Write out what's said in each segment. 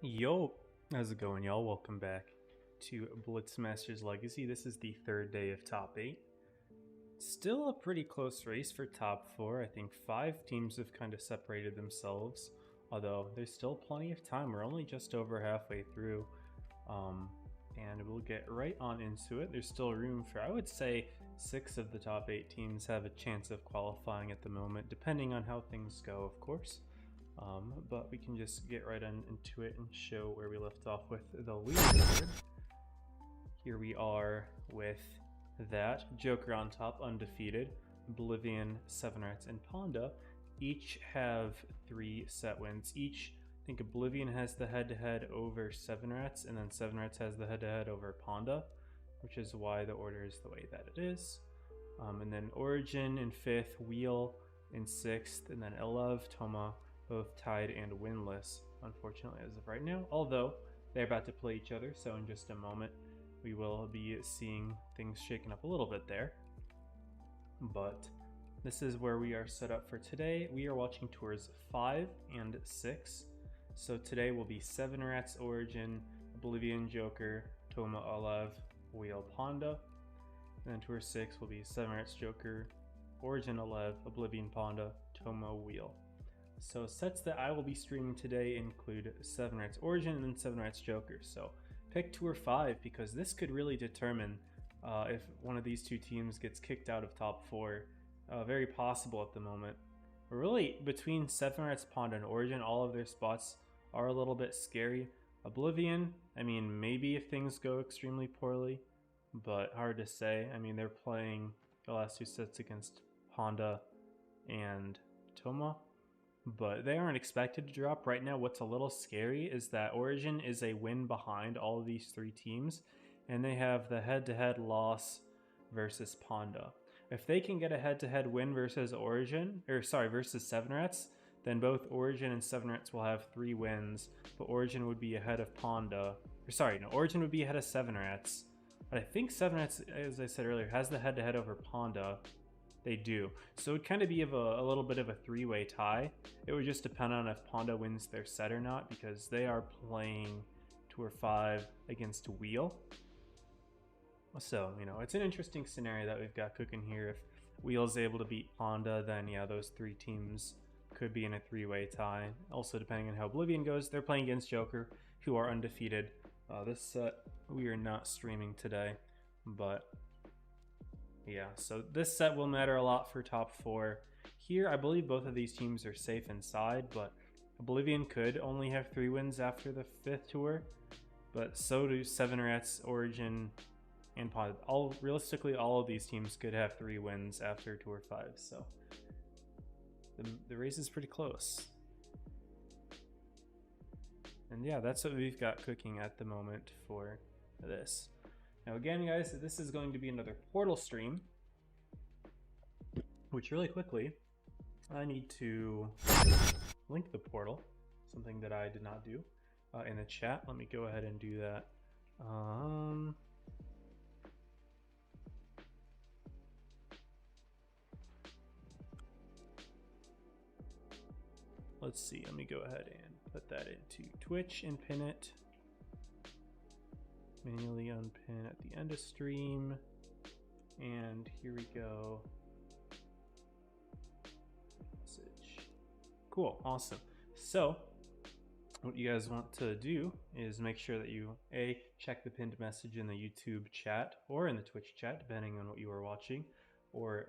Yo, how's it going, y'all? Welcome back to Blitz Masters Legacy. This is the third day of top 8. Still a pretty close race for top 4. I think 5 teams have kind of separated themselves, although there's still plenty of time. We're only just over halfway through, and we'll get right on into it. There's still room for, I would say, 6 of the top 8 teams have a chance of qualifying at the moment, depending on how things go, of course. But we can just get right into it and show where we left off with the leaderboard. Here we are with that. Joker on top, undefeated. Oblivion, 7 Rats, and Ponda each have 3 set wins. I think Oblivion has the head-to-head over 7 Rats, and then 7 Rats has the head-to-head over Ponda, which is why the order is the way that it is. And then Origin in 5th, Wheel in 6th, and then Elev, Toma, both tied and winless, unfortunately, as of right now, although they're about to play each other, so in just a moment we will be seeing things shaken up a little bit there. But this is where we are set up for today. We are watching tours 5 and 6. So today will be 7 Rats Origin, Oblivion Joker, Toma Elev, Wheel Ponda. And then tour 6 will be 7 Rats Joker, Origin Elev, Oblivion Ponda, Toma Wheel. So sets that I will be streaming today include 7 Rats Origin and then 7 Rats Joker. So pick tour 5 because this could really determine if one of these two teams gets kicked out of top 4. Very possible at the moment. But really, between 7 Rats, Ponda, and Origin, all of their spots are a little bit scary. Oblivion, I mean, maybe if things go extremely poorly, but hard to say. I mean, they're playing the last 2 sets against Ponda and Toma, but they aren't expected to drop. Right now, what's a little scary is that Origin is a win behind all of these 3 teams, and they have the head-to-head loss versus Ponda. If they can get a head-to-head win versus versus 7 Rats, then both Origin and 7 Rats will have 3 wins, but Origin would be ahead of Ponda. Origin would be ahead of 7 Rats. But I think 7 Rats, as I said earlier, has the head-to-head over Ponda. They do. So it would kind of be a little bit of a 3-way tie. It would just depend on if Ponda wins their set or not, because they are playing Tour 5 against Wheel. So, it's an interesting scenario that we've got cooking here. If Wheel's able to beat Ponda, then yeah, those 3 teams could be in a 3-way tie. Also, depending on how Oblivion goes, they're playing against Joker, who are undefeated. This set we are not streaming today, but yeah, so this set will matter a lot for top 4. Here, I believe both of these teams are safe inside, but Oblivion could only have 3 wins after the 5th tour, but so do 7 Rats, Origin, and Ponda. Realistically, all of these teams could have 3 wins after tour 5, so the race is pretty close. And yeah, that's what we've got cooking at the moment for this. Now again, guys, this is going to be another Portal stream, which really quickly, I need to link the Portal, something that I did not do in the chat. Let me go ahead and do that. Let's see, let me go ahead and put that into Twitch and pin it. Manually unpin at the end of stream, and here we go. Message. Cool, awesome. So what you guys want to do is make sure that you check the pinned message in the YouTube chat or in the Twitch chat, depending on what you are watching, or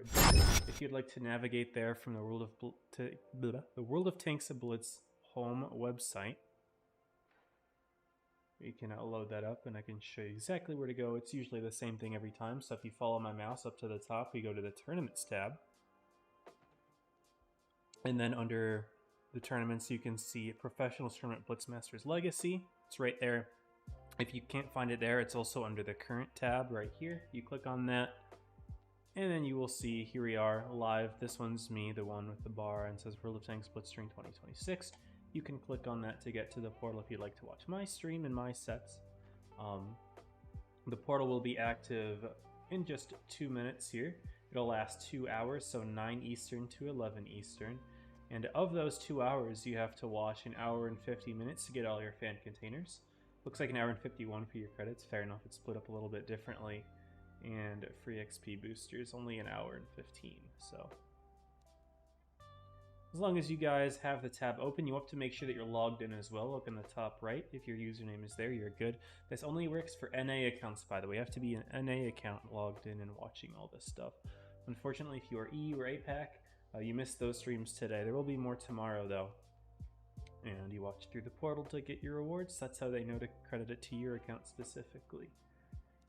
if you'd like to navigate there from the World of Tanks and Blitz home website, you can load that up and I can show you exactly where to go. It's usually the same thing every time. So if you follow my mouse up to the top, we go to the Tournaments tab. And then under the tournaments, you can see Professional Tournament Blitz Masters Legacy. It's right there. If you can't find it there, it's also under the Current tab right here. You click on that, and then you will see, here we are live. This one's me, the one with the bar, and says World of Tanks Blitzstream 2026. You can click on that to get to the portal if you'd like to watch my stream and my sets. The portal will be active in just 2 minutes here. It'll last 2 hours, so 9 Eastern to 11 Eastern. And of those 2 hours, you have to watch an hour and 50 minutes to get all your fan containers. Looks like an hour and 51 for your credits. Fair enough, it's split up a little bit differently. And free XP boosters, only an hour and 15. So as long as you guys have the tab open, you have to make sure that you're logged in as well. Look in the top right. If your username is there, you're good. This only works for NA accounts, by the way. You have to be an NA account logged in and watching all this stuff. Unfortunately, if you are EU or APAC, you missed those streams today. There will be more tomorrow, though. And you watch through the portal to get your rewards. That's how they know to credit it to your account specifically.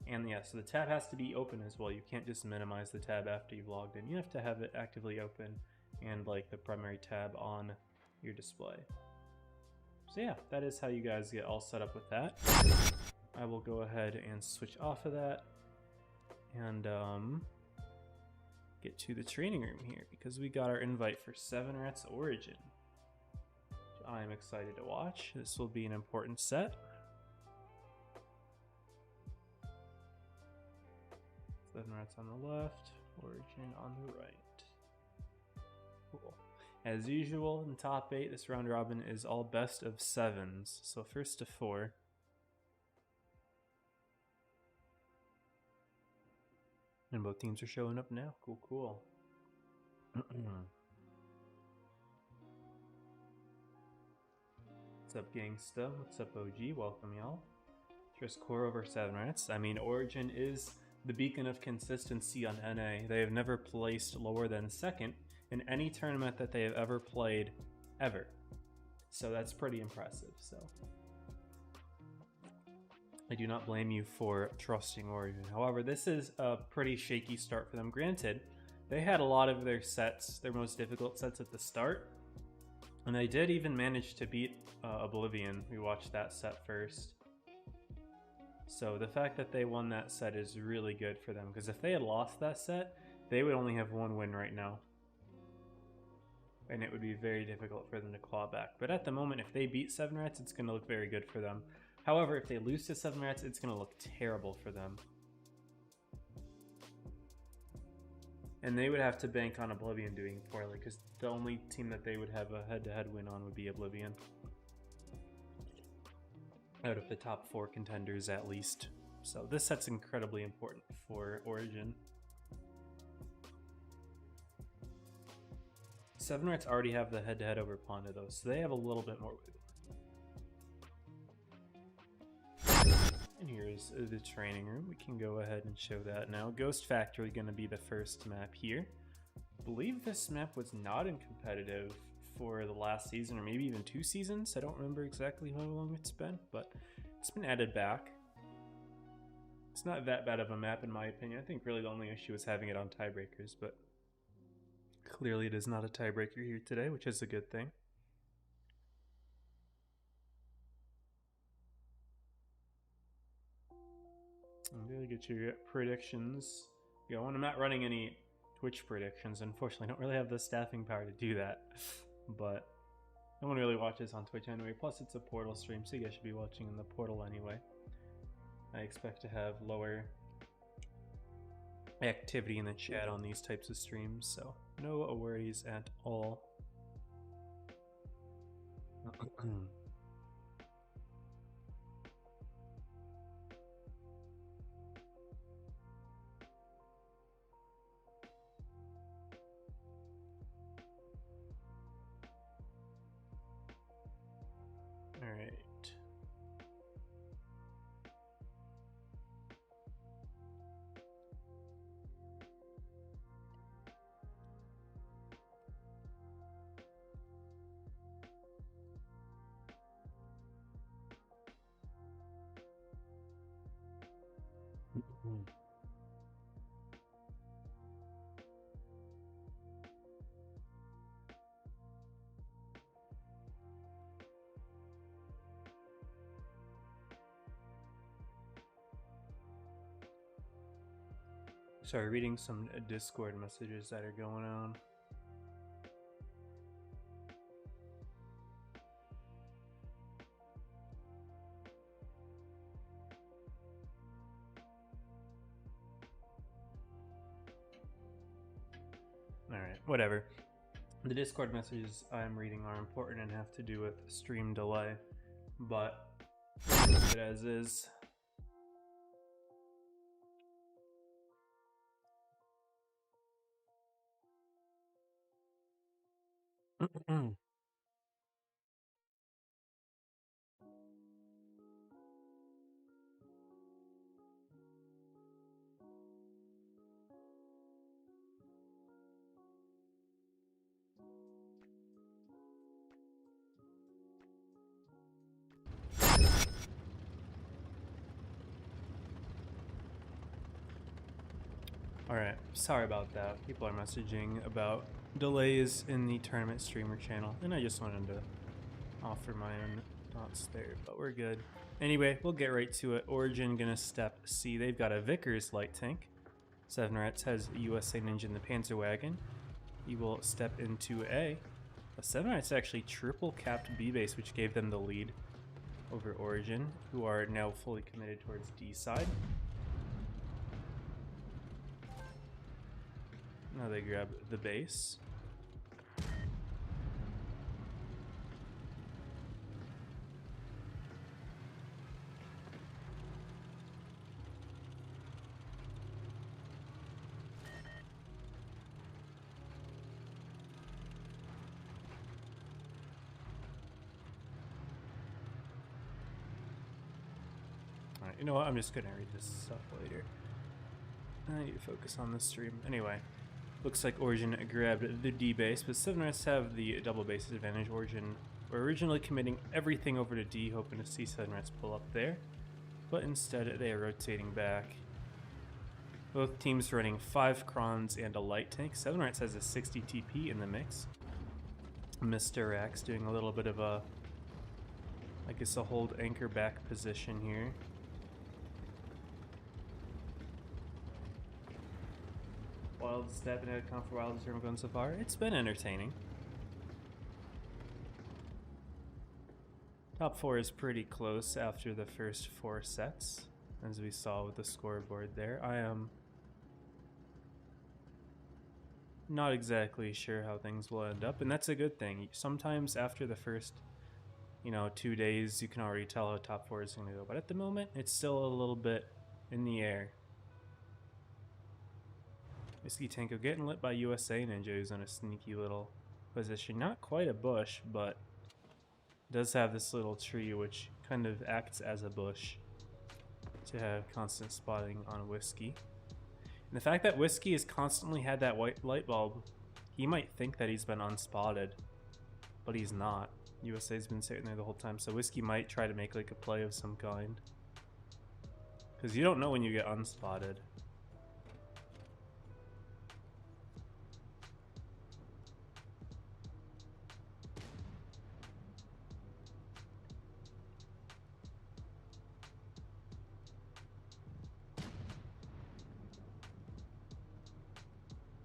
And yeah, so the tab has to be open as well. You can't just minimize the tab after you've logged in. You have to have it actively open and like the primary tab on your display. So yeah, that is how you guys get all set up with that. I will go ahead and switch off of that and get to the training room here because we got our invite for 7 Rats Origin, which I am excited to watch. This will be an important set. 7 Rats on the left, Origin on the right. Cool. As usual, in top 8, this round robin is all best of 7s. So first to 4. And both teams are showing up now. Cool, cool. What's up, Gangsta? What's up, OG? Welcome, y'all. Just core over 7 Rats. I mean, Origin is the beacon of consistency on NA. They have never placed lower than 2nd in any tournament that they have ever played, ever. So that's pretty impressive. So I do not blame you for trusting Origin. However, this is a pretty shaky start for them. Granted, they had a lot of their sets, their most difficult sets at the start, and they did even manage to beat Oblivion. We watched that set first. So the fact that they won that set is really good for them, because if they had lost that set, they would only have 1 win right now. And it would be very difficult for them to claw back. But at the moment, if they beat 7 Rats, it's going to look very good for them. However, if they lose to 7 Rats, it's going to look terrible for them. And they would have to bank on Oblivion doing poorly, because the only team that they would have a head-to-head win on would be Oblivion. Out of the top 4 contenders, at least. So this set's incredibly important for Origin. 7 Rats already have the head-to-head over Ponda, though, so they have a little bit more wiggle. And here's the training room. We can go ahead and show that now. Ghost Factory going to be the first map here. I believe this map was not in competitive for the last season, or maybe even 2 seasons. I don't remember exactly how long it's been, but it's been added back. It's not that bad of a map in my opinion. I think really the only issue is having it on tiebreakers, but clearly it is not a tiebreaker here today, which is a good thing. I'm gonna get your predictions going. I'm not running any Twitch predictions. Unfortunately, I don't really have the staffing power to do that. But no one really watches on Twitch anyway. Plus, it's a Portal stream, so you guys should be watching in the Portal anyway. I expect to have lower activity in the chat on these types of streams, so no worries at all. All right. Sorry, reading some Discord messages that are going on. Alright, whatever. The Discord messages I'm reading are important and have to do with stream delay, but leave it as is. Alright, sorry about that. People are messaging about delays in the tournament streamer channel, and I just wanted to offer my own thoughts there, but we're good. Anyway, we'll get right to it. Origin gonna step C. They've got a Vickers light tank. Seven Rats has a USA Ninja in the Panzer Wagon. He will step into A. Seven Rats actually triple capped B base, which gave them the lead over Origin, who are now fully committed towards D side. Now they grab the base. Alright, you know what? I'm just gonna read this stuff later. I need to focus on the stream. Anyway. Looks like Origin grabbed the D base, but Seven Rats have the double base advantage. Origin were originally committing everything over to D, hoping to see Seven Rats pull up there, but instead they are rotating back. Both teams running 5 Krons and a light tank. Seven Rats has a 60 TP in the mix. Mr. Rax doing a little bit of a, I guess, a hold anchor back position here. Wild stepping out of comfort. Wild term going so far. It's been entertaining. Top 4 is pretty close after the first 4 sets, as we saw with the scoreboard there. I am not exactly sure how things will end up, and that's a good thing. Sometimes after the first, 2 days, you can already tell how top 4 is going to go, but at the moment, it's still a little bit in the air. Whiskey Tanko getting lit by USA Ninja, who's in a sneaky little position. Not quite a bush, but does have this little tree which kind of acts as a bush to have constant spotting on Whiskey. And the fact that Whiskey has constantly had that white light bulb, he might think that he's been unspotted, but he's not. USA's been sitting there the whole time, so Whiskey might try to make like a play of some kind. Because you don't know when you get unspotted.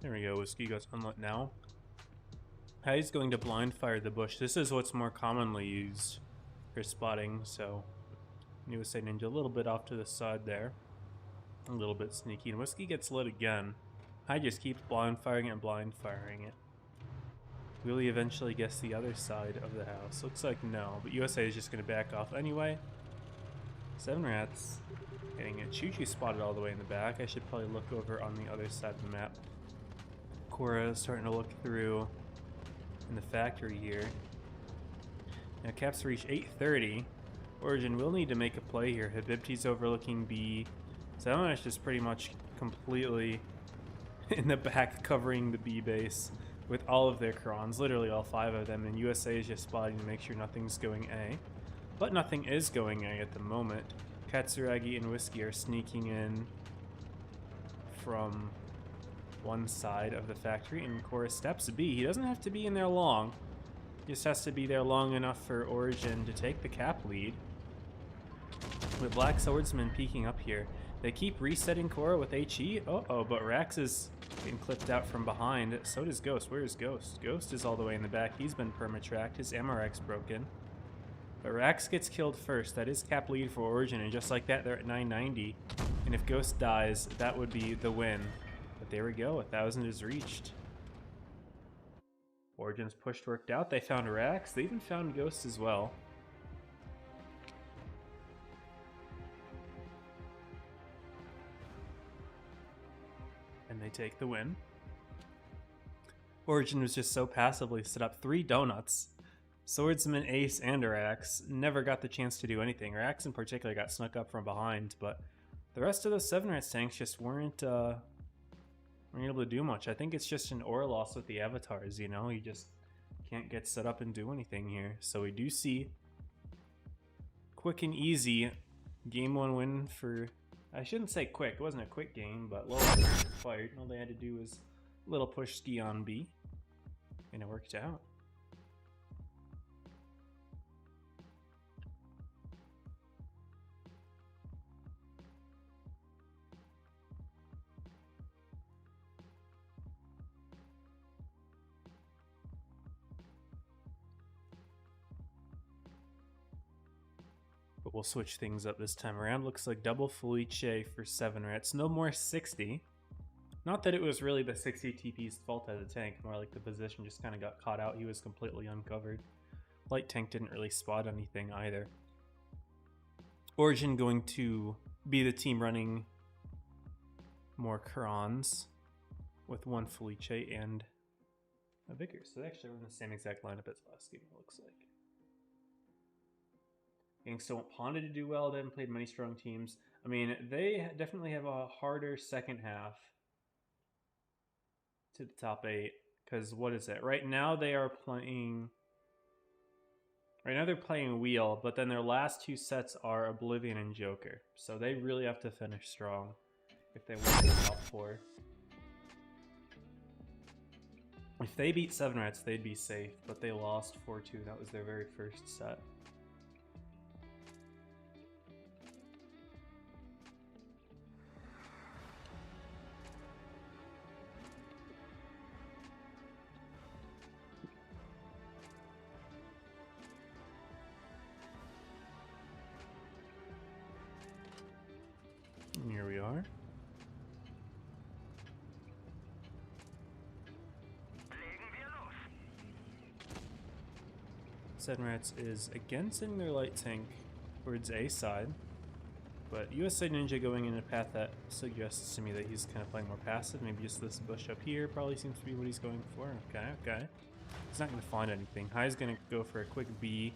There we go, Whiskey goes unlit now. He's going to blind fire the bush. This is what's more commonly used for spotting, so USA Ninja a little bit off to the side there. A little bit sneaky, and Whiskey gets lit again. I just keeps blind firing it and blind firing it. Will he eventually guess the other side of the house? Looks like no, but USA is just going to back off anyway. Seven Rats getting a Choo-Choo spotted all the way in the back. I should probably look over on the other side of the map. Cora is starting to look through in the factory here. Now caps reach 830. Origin will need to make a play here. Habibti's overlooking B. Zelenash is pretty much completely in the back covering the B base with all of their Krons, literally all 5 of them, and USA is just spotting to make sure nothing's going A. But nothing is going A at the moment. Katsuragi and Whiskey are sneaking in from one side of the factory, and Cora steps B. He doesn't have to be in there long. He just has to be there long enough for Origin to take the cap lead. With Black Swordsman peeking up here. They keep resetting Cora with HE. Uh-oh, but Rax is getting clipped out from behind. So does Ghost. Where is Ghost? Ghost is all the way in the back. He's been permatracked. His Amarok's broken. But Rax gets killed first. That is cap lead for Origin, and just like that, they're at 990. And if Ghost dies, that would be the win. But there we go, 1,000 is reached. Origin's push worked out. They found Rax. They even found Ghost as well. And they take the win. Origin was just so passively set up 3 donuts. Swordsman, Ace, and Rax never got the chance to do anything. Rax in particular got snuck up from behind, but the rest of those 7 Rats tanks just weren't able to do much. I think it's just an aura loss with the avatars, you know? You just can't get set up and do anything here. So we do see quick and easy game 1 win for... I shouldn't say quick. It wasn't a quick game, but low fired. All they had to do was a little push ski on B, and it worked out. But we'll switch things up this time around. Looks like double Felice for 7 Rats. No more 60. Not that it was really the 60 TP's fault as a tank, more like the position just kind of got caught out. He was completely uncovered. Light tank didn't really spot anything either. Origin going to be the team running more Krons with 1 Felice and a Vickers. So they actually run the same exact lineup as last game, it looks like. Gangsta want Ponda to do well. They haven't played many strong teams. I mean, they definitely have a harder second half to the top 8. Because what is it? Right now they are playing... Right now they're playing Wheel, but then their last 2 sets are Oblivion and Joker. So they really have to finish strong if they want the top 4. If they beat 7 Rats, they'd be safe, but they lost 4-2. That was their very first set. And here we are. Seven Rats is again sending their light tank towards A side, but USA Ninja going in a path that suggests to me that he's kind of playing more passive. Maybe just this bush up here probably seems to be what he's going for. Okay. He's not going to find anything. High's going to go for a quick B.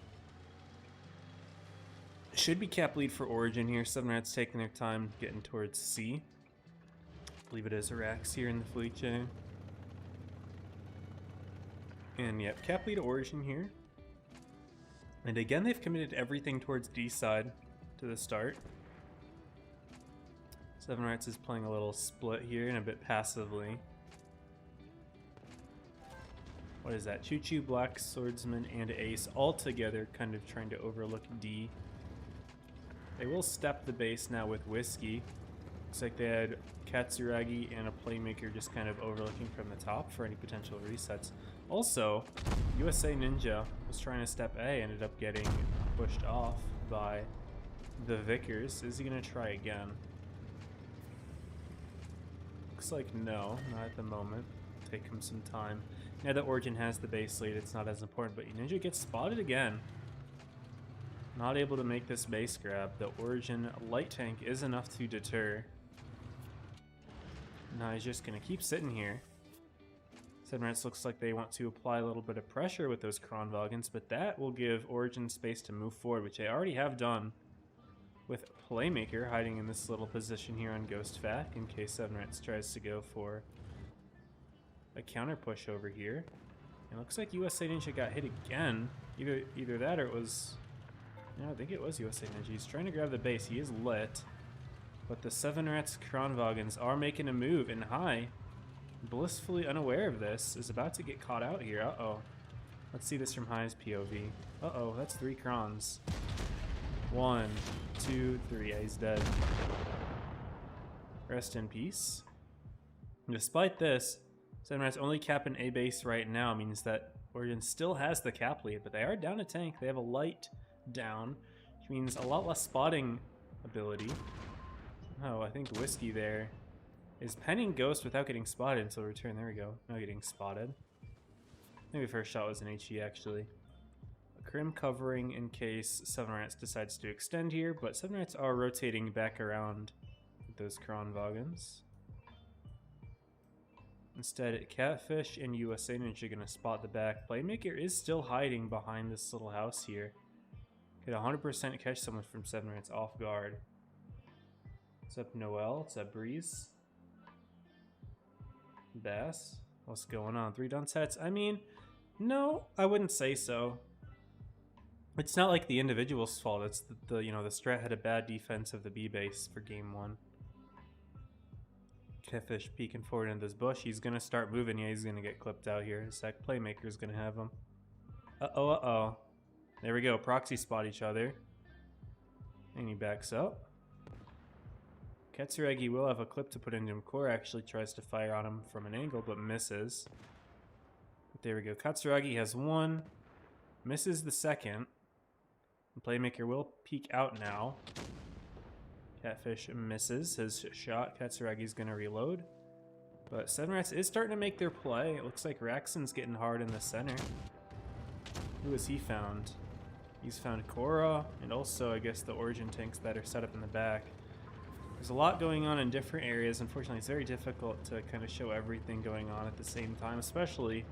Should be cap lead for Origin here. 7 Rats taking their time getting towards C. I believe it is a Rax here in the Felice. And yep, cap lead Origin here. And again, they've committed everything towards D side to the start. 7 Rats is playing a little split here and a bit passively. What is that? Choo Choo, Black Swordsman, and Ace all together kind of trying to overlook D. They will step the base now with Whiskey. Looks like they had Katsuragi and a Playmaker just kind of overlooking from the top for any potential resets. Also, USA Ninja was trying to step A, ended up getting pushed off by the Vickers. Is he going to try again? Looks like no, not at the moment. Take him some time. Now that Origin has the base lead, it's not as important, but Ninja gets spotted again. Not able to make this base grab. The Origin light tank is enough to deter. Now he's just going to keep sitting here. 7 Rats looks like they want to apply a little bit of pressure with those Kronvagans, but that will give Origin space to move forward, which they already have done with Playmaker hiding in this little position here on Ghost Fac in case 7 Rats tries to go for a counter push over here. And it looks like USA Ninja got hit again. Either that or it was... No, I think it was USA Ninja. He's trying to grab the base. He is lit. But the 7 Rats Kronvagans are making a move, and High, blissfully unaware of this, is about to get caught out here. Uh-oh. Let's see this from High's POV. Uh-oh, that's 3 Krons. 1, 2, 3. Yeah, he's dead. Rest in peace. And despite this, 7 Rats only capping A base right now means that Origin still has the cap lead, but they are down a tank. They have a light down, which means a lot less spotting ability. Oh, I think Whiskey there is penning Ghost without getting spotted until return. There we go. Now getting spotted. Maybe first shot was an HE actually. A Crim covering in case 7 Rats decides to extend here, but 7 Rats are rotating back around with those Kronvagans. Instead, Catfish and USA Ninja are going to spot the back. Playmaker is still hiding behind this little house here. Could 100% catch someone from 7 Rats off guard. What's up, Noel? What's up, Breeze? Bass? What's going on? 3 done sets? I mean, no, I wouldn't say so. It's not like the individual's fault. It's the you know, the strat had a bad defense of the B base for game 1. Catfish peeking forward into this bush. He's gonna start moving. Yeah, he's gonna get clipped out here. Sec Playmaker's gonna have him. Uh-oh, uh-oh. There we go. Proxy spot each other. And he backs up. Katsuragi will have a clip to put into him. Core actually tries to fire on him from an angle, but misses. But there we go. Katsuragi has 1. Misses the second. And Playmaker will peek out now. Catfish misses his shot. Katsuragi's going to reload. But 7 Rats is starting to make their play. It looks like Raxon's getting hard in the center. Who has he found? He's found Korra, and also, I guess, the Origin tanks that are set up in the back. There's a lot going on in different areas. Unfortunately, it's very difficult to kind of show everything going on at the same time, especially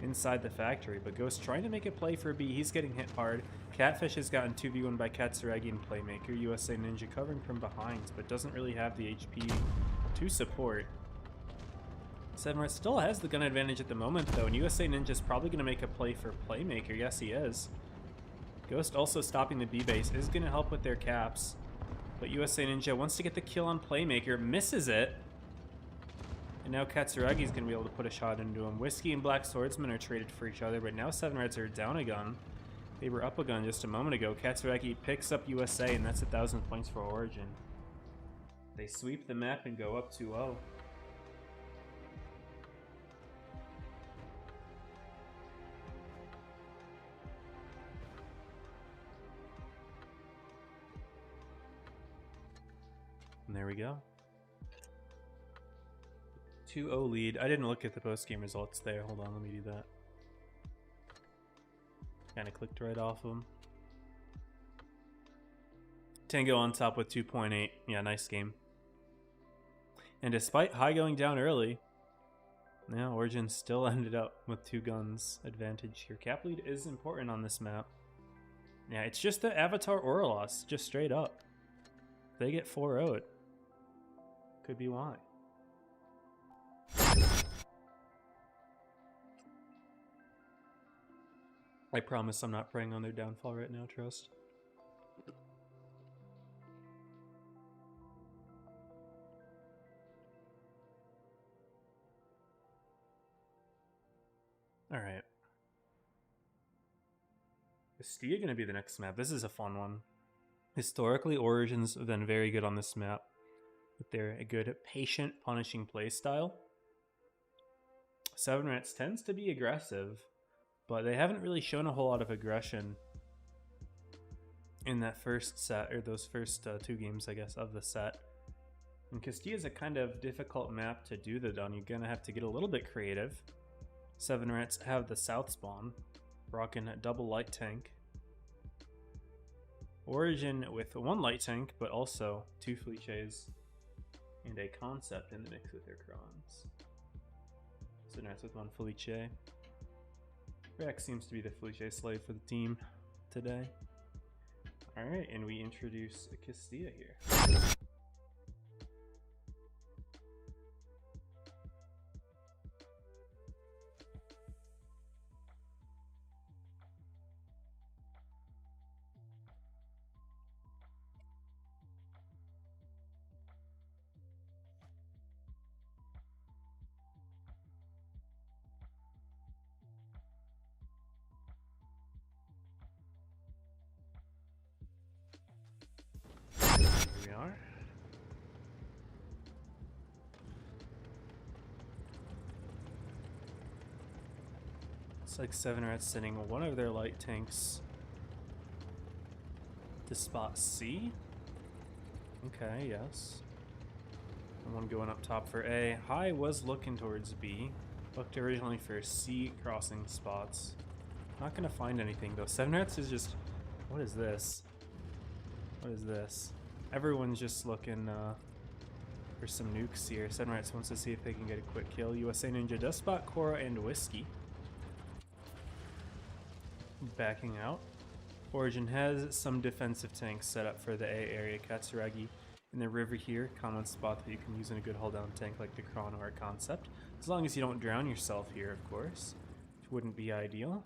inside the factory. But Ghost trying to make a play for B. He's getting hit hard. Catfish has gotten 2v1 by Katsuragi and Playmaker. USA Ninja covering from behind, but doesn't really have the HP to support. 7 Rats still has the gun advantage at the moment, though, and USA Ninja is probably going to make a play for Playmaker. Yes, he is. Ghost also stopping the B base is going to help with their caps. But USA Ninja wants to get the kill on Playmaker, misses it. And now Katsuragi is going to be able to put a shot into him. Whiskey and Black Swordsman are traded for each other, but now 7 Rats are down a gun. They were up a gun just a moment ago. Katsuragi picks up USA, and that's 1,000 points for Origin. They sweep the map and go up 2-0. And there we go. 2-0 lead. I didn't look at the post-game results there. Hold on, let me do that. Kind of clicked right off them. Tango on top with 2.8. Yeah, nice game. And despite High going down early, now Origin still ended up with 2 guns advantage here. Cap lead is important on this map. Yeah, it's just the Avatar aura loss, just straight up. They get 4-0'd. Could be why. I promise I'm not preying on their downfall right now, trust. Alright. Castilla gonna be the next map. This is a fun one. Historically, Origins have been very good on this map with their good, patient, punishing playstyle. 7 Rats tends to be aggressive, but they haven't really shown a whole lot of aggression in that first set, or those first 2 games, I guess, of the set. And Castilla is a kind of difficult map to do that on. You're gonna have to get a little bit creative. 7 Rats have the south spawn, rocking a double light tank. Origin with 1 light tank, but also 2 Fleeches and a concept in the mix with their Krons. 7 Rats with 1 Fleeche. Rex seems to be the Fleeche slave for the team today. Alright, and we introduce Castilla here. Here we are. It's like 7 Rats sending one of their light tanks to spot C. Okay, yes. And one going up top for A. High was looking towards B. Looked originally for C crossing spots. Not gonna find anything though. 7 Rats is just... What is this? What is this? Everyone's just looking for some nukes here. 7 Rats wants to see if they can get a quick kill. USA Ninja does spot Korra and Whiskey. Backing out. Origin has some defensive tanks set up for the A area. Katsuragi in the river here. Common spot that you can use in a good hold down tank like the Chrono or Concept. As long as you don't drown yourself here, of course. Which wouldn't be ideal.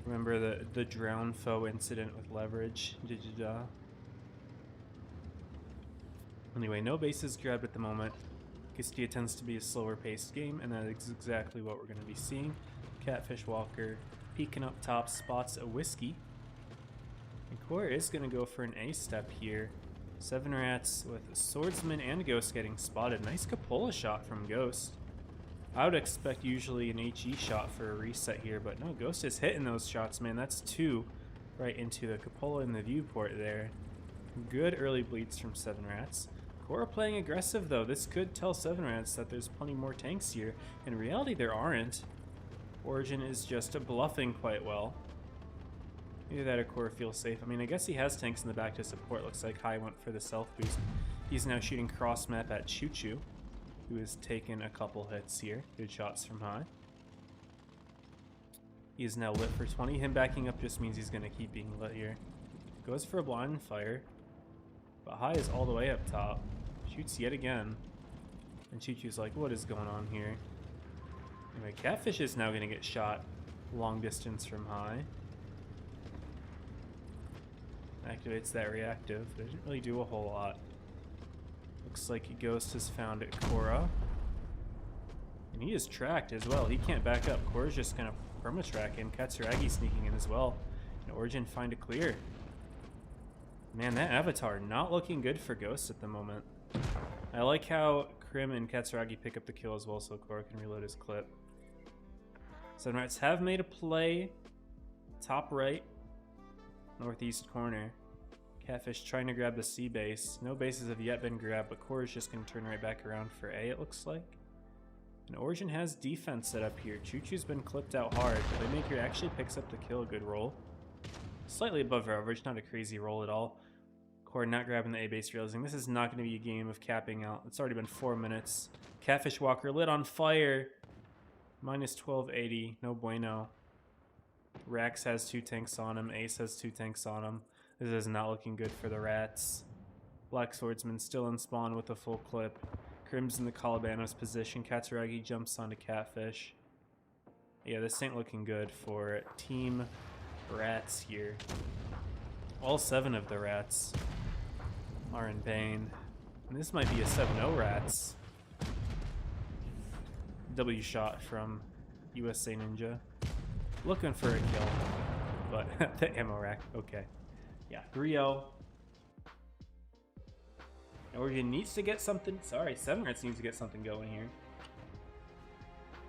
Remember the drown foe incident with leverage. Anyway, no bases grabbed at the moment. Castillo tends to be a slower paced game, and that is exactly what we're going to be seeing. Catfish Walker peeking up top, spots a Whiskey. And Core is going to go for an A step here. 7 Rats with Swordsman and Ghost getting spotted. Nice Cupola shot from Ghost. I would expect usually an HE shot for a reset here, but no, Ghost is hitting those shots, man. That's 2 right into the Cupola in the viewport there. Good early bleeds from 7 Rats. Korra playing aggressive though. This could tell 7 Rats that there's plenty more tanks here. In reality, there aren't. Origin is just bluffing quite well. Either that or Korra feels safe. I mean, I guess he has tanks in the back to support. Looks like Hai went for the self boost. He's now shooting cross map at Choo Choo, who has taken a couple hits here. Good shots from Hai. He is now lit for 20. Him backing up just means he's going to keep being lit here. Goes for a blind fire. But Hai is all the way up top. Shoots yet again. And Choo Choo's like, what is going on here? Anyway, Catfish is now going to get shot long distance from Hai. Activates that reactive. Doesn't really do a whole lot. Looks like Ghost has found Korra. And he is tracked as well. He can't back up. Korra's just going to perma-track him. Katsuragi sneaking in as well. And Origin find a clear. Man, that Avatar not looking good for Ghost at the moment. I like how Krim and Katsuragi pick up the kill as well so Korra can reload his clip. 7 Rats have made a play. Top right. Northeast corner. Catfish trying to grab the C base. No bases have yet been grabbed, but Korra's just going to turn right back around for A, it looks like. And Origin has defense set up here. Choo Choo's been clipped out hard. Playmaker actually picks up the kill. Good roll. Slightly above average, not a crazy roll at all. Korra not grabbing the A base, realizing this is not going to be a game of capping out. It's already been 4 minutes. Catfish Walker lit on fire. Minus 1280. No bueno. Rax has 2 tanks on him. Ace has 2 tanks on him. This is not looking good for the Rats. Black Swordsman still in spawn with a full clip. Crim's in the Calabanos position. Katsuragi jumps onto Catfish. Yeah, this ain't looking good for Team Rats here. All 7 of the Rats are in pain. And this might be a 7-0 Rats. W shot from USA Ninja. Looking for a kill, but the ammo rack, okay. Yeah, 3-0. Origin needs to get something, 7 Rats needs to get something going here.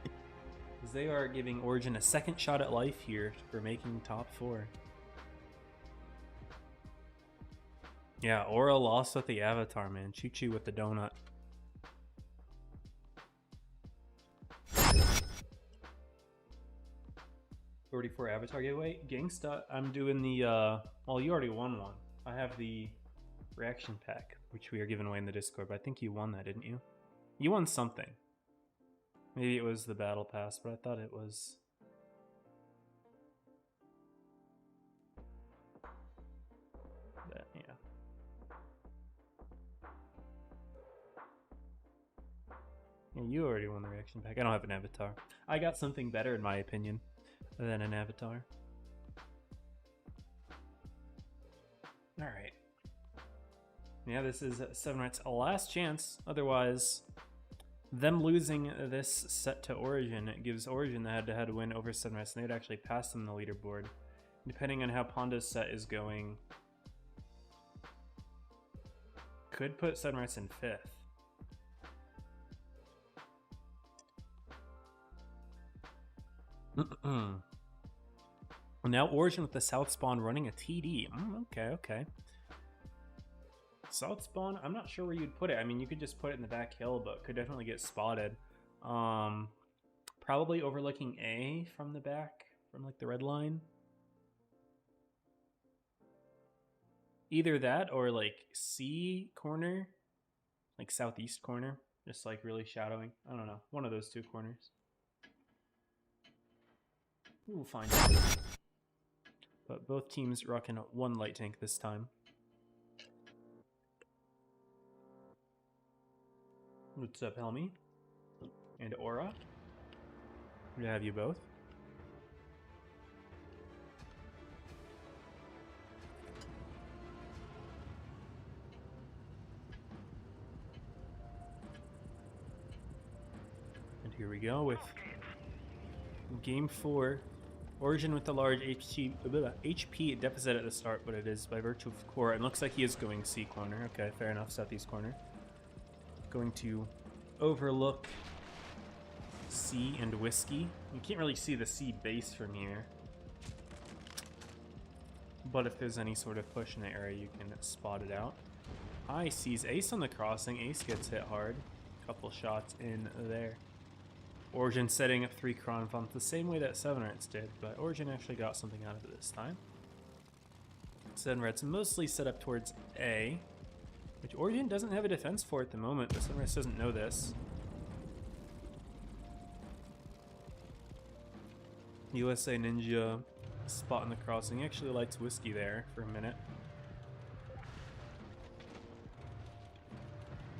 Because they are giving Origin a second shot at life here for making top 4. Yeah, Aura lost with the Avatar, man. Choo Choo with the donut. $34 Avatar giveaway. Gangsta, I'm doing the, well, you already won one. I have the reaction pack, which we are giving away in the Discord, but I think you won that, didn't you? You won something. Maybe it was the Battle Pass, but I thought it was... that, yeah. Yeah, you already won the reaction pack. I don't have an avatar. I got something better, in my opinion, than an avatar. Alright. Yeah, this is 7 Rats' last chance. Otherwise, them losing this set to Origin, it gives Origin the head-to-head win over 7 Rats, and they would actually pass them the leaderboard. Depending on how Panda's set is going, could put 7 Rats in 5th. Now Origin with the South spawn running a TD. Okay. South spawn, I'm not sure where you'd put it. I mean, you could just put it in the back hill, but could definitely get spotted. Probably overlooking A from the back, from like the red line. Either that or like C corner, like southeast corner, just like really shadowing. I don't know, one of those two corners. We'll find out. But both teams rocking one light tank this time. What's up, Helmy? And Aura? Good to have you both. And here we go with Game 4. Origin with the large HP deficit at the start, but it is by virtue of core. It looks like he is going C corner. Okay, fair enough. Southeast corner. Going to overlook C and Whiskey. You can't really see the C base from here. But if there's any sort of push in the area, you can spot it out. High sees Ace on the crossing. Ace gets hit hard. Couple shots in there. Origin setting up 3 Cron Fumps the same way that 7rats did, but Origin actually got something out of it this time. 7rats mostly set up towards A, which Origin doesn't have a defense for at the moment, but 7rats doesn't know this. USA Ninja spot in the crossing. He actually lights Whiskey there for a minute.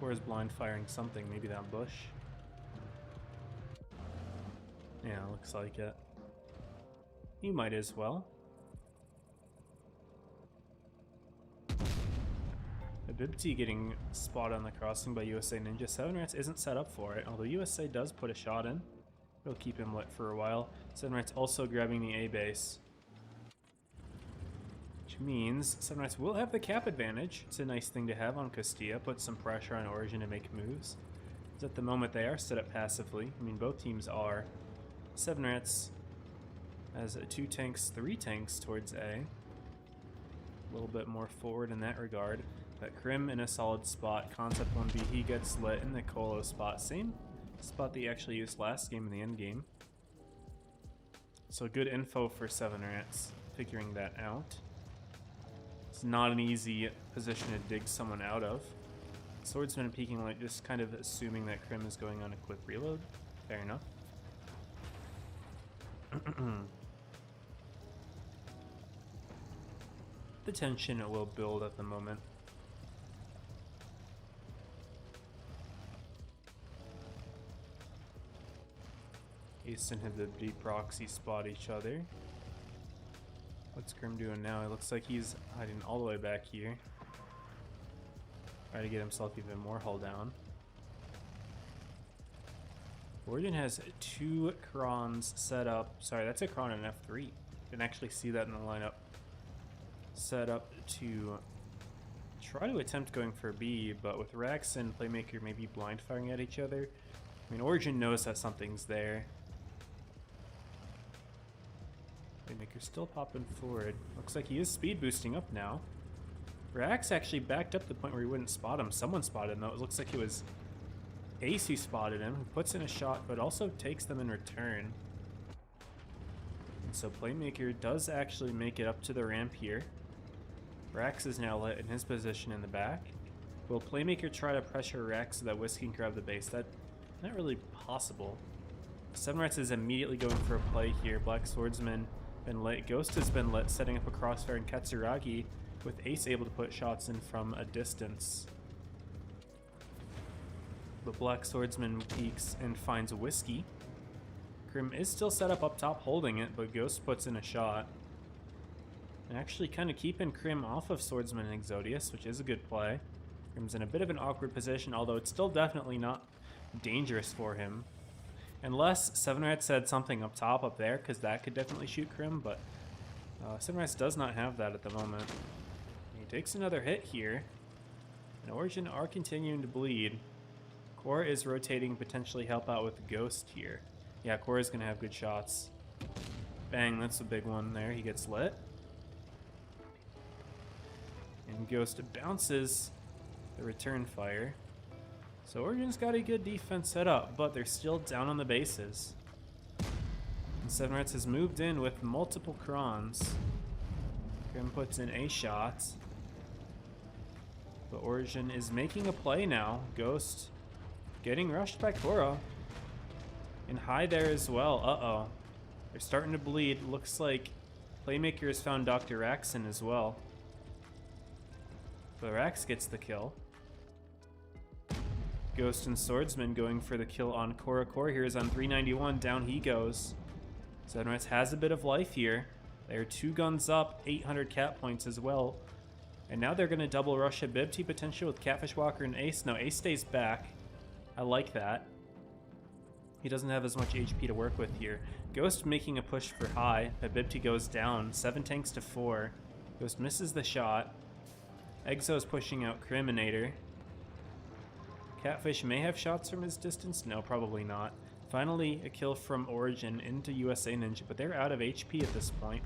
Or is blind firing something, maybe that bush. Yeah, looks like it. You might as well. Bibty getting spotted on the crossing by USA Ninja. 7rats isn't set up for it, although USA does put a shot in. It'll keep him lit for a while. 7rats also grabbing the A base. Which means 7rats will have the cap advantage. It's a nice thing to have on Castilla. Put some pressure on Origin to make moves. Because at the moment they are set up passively. I mean, both teams are. 7rats has 2 tanks, 3 tanks towards A. A little bit more forward in that regard. But Krim in a solid spot. Concept 1B, he gets lit in the Colo spot. Same spot that he actually used last game in the end game. So good info for 7rats, figuring that out. It's not an easy position to dig someone out of. Swordsman peeking light, just kind of assuming that Krim is going on a quick reload. Fair enough. The tension will build at the moment. Ace and the proxy spot each other. What's Grim doing now? It looks like he's hiding all the way back here. Try to get himself even more hull down. Origin has 2 Crons set up. Sorry, that's a Cron and an F3. Didn't actually see that in the lineup. Set up to try to attempt going for B, but with Rax and Playmaker maybe blind firing at each other. I mean, Origin knows that something's there. Playmaker still popping forward. Looks like he is speed boosting up now. Rax actually backed up to the point where he wouldn't spot him. Someone spotted him though. It looks like it was Ace who spotted him, who puts in a shot, but also takes them in return. And so Playmaker does actually make it up to the ramp here. Rax is now lit in his position in the back. Will Playmaker try to pressure Rax so that Whiskey can grab the base? That's not really possible. 7rats is immediately going for a play here. Black Swordsman been lit. Ghost has been lit, setting up a crossfire, and Katsuragi with Ace able to put shots in from a distance. But Black Swordsman peeks and finds Whiskey. Grim is still set up top holding it, but Ghost puts in a shot. And actually kind of keeping Krim off of Swordsman and Exodius, which is a good play. Krim's in a bit of an awkward position, although it's still definitely not dangerous for him. Unless 7rats said something up top up there, because that could definitely shoot Krim, but 7rats does not have that at the moment. He takes another hit here. And Origin are continuing to bleed. Core is rotating, potentially help out with Ghost here. Yeah, Core is going to have good shots. Bang, that's a big one there. He gets lit. And Ghost bounces the return fire. So Origin's got a good defense set up, but they're still down on the bases. And 7 Rats has moved in with multiple Krons. Grim puts in a shot. But Origin is making a play now. Ghost getting rushed by Korra. And high there as well. Uh-oh. They're starting to bleed. Looks like Playmaker has found Dr. Raxon as well. But Rax gets the kill. Ghost and Swordsman going for the kill on Korra. Korra here is on 391. Down he goes. 7 Rats has a bit of life here. They're 2 guns up, 800 cat points as well. And now they're going to double rush a Bibty potential with Catfish Walker and Ace. No, Ace stays back. I like that. He doesn't have as much HP to work with here. Ghost making a push for high, but Bibty goes down. 7 tanks to 4. Ghost misses the shot. Exo's pushing out Criminator. Catfish may have shots from his distance. No, probably not. Finally, a kill from Origin into USA Ninja, but they're out of HP at this point.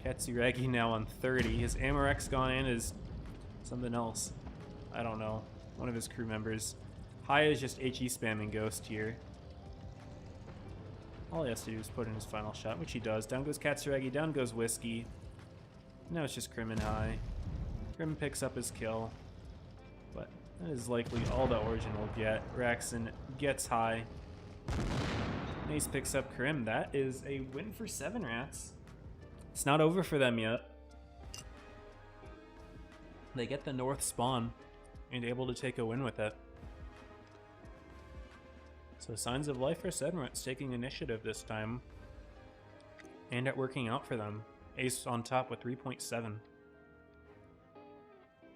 Katsuragi now on 30. His Amorex gone in is something else. I don't know. One of his crew members. High is just HE spamming Ghost here. All he has to do is put in his final shot, which he does. Down goes Katsuragi, down goes Whiskey. Now it's just Crim and High. Crim picks up his kill. But that is likely all that Origin will get. Raxon gets High. Ace picks up Crim. That is a win for 7 Rats. It's not over for them yet. They get the north spawn and able to take a win with it. So signs of life for 7 Rats taking initiative this time. And it working out for them. Ace on top with 3.7.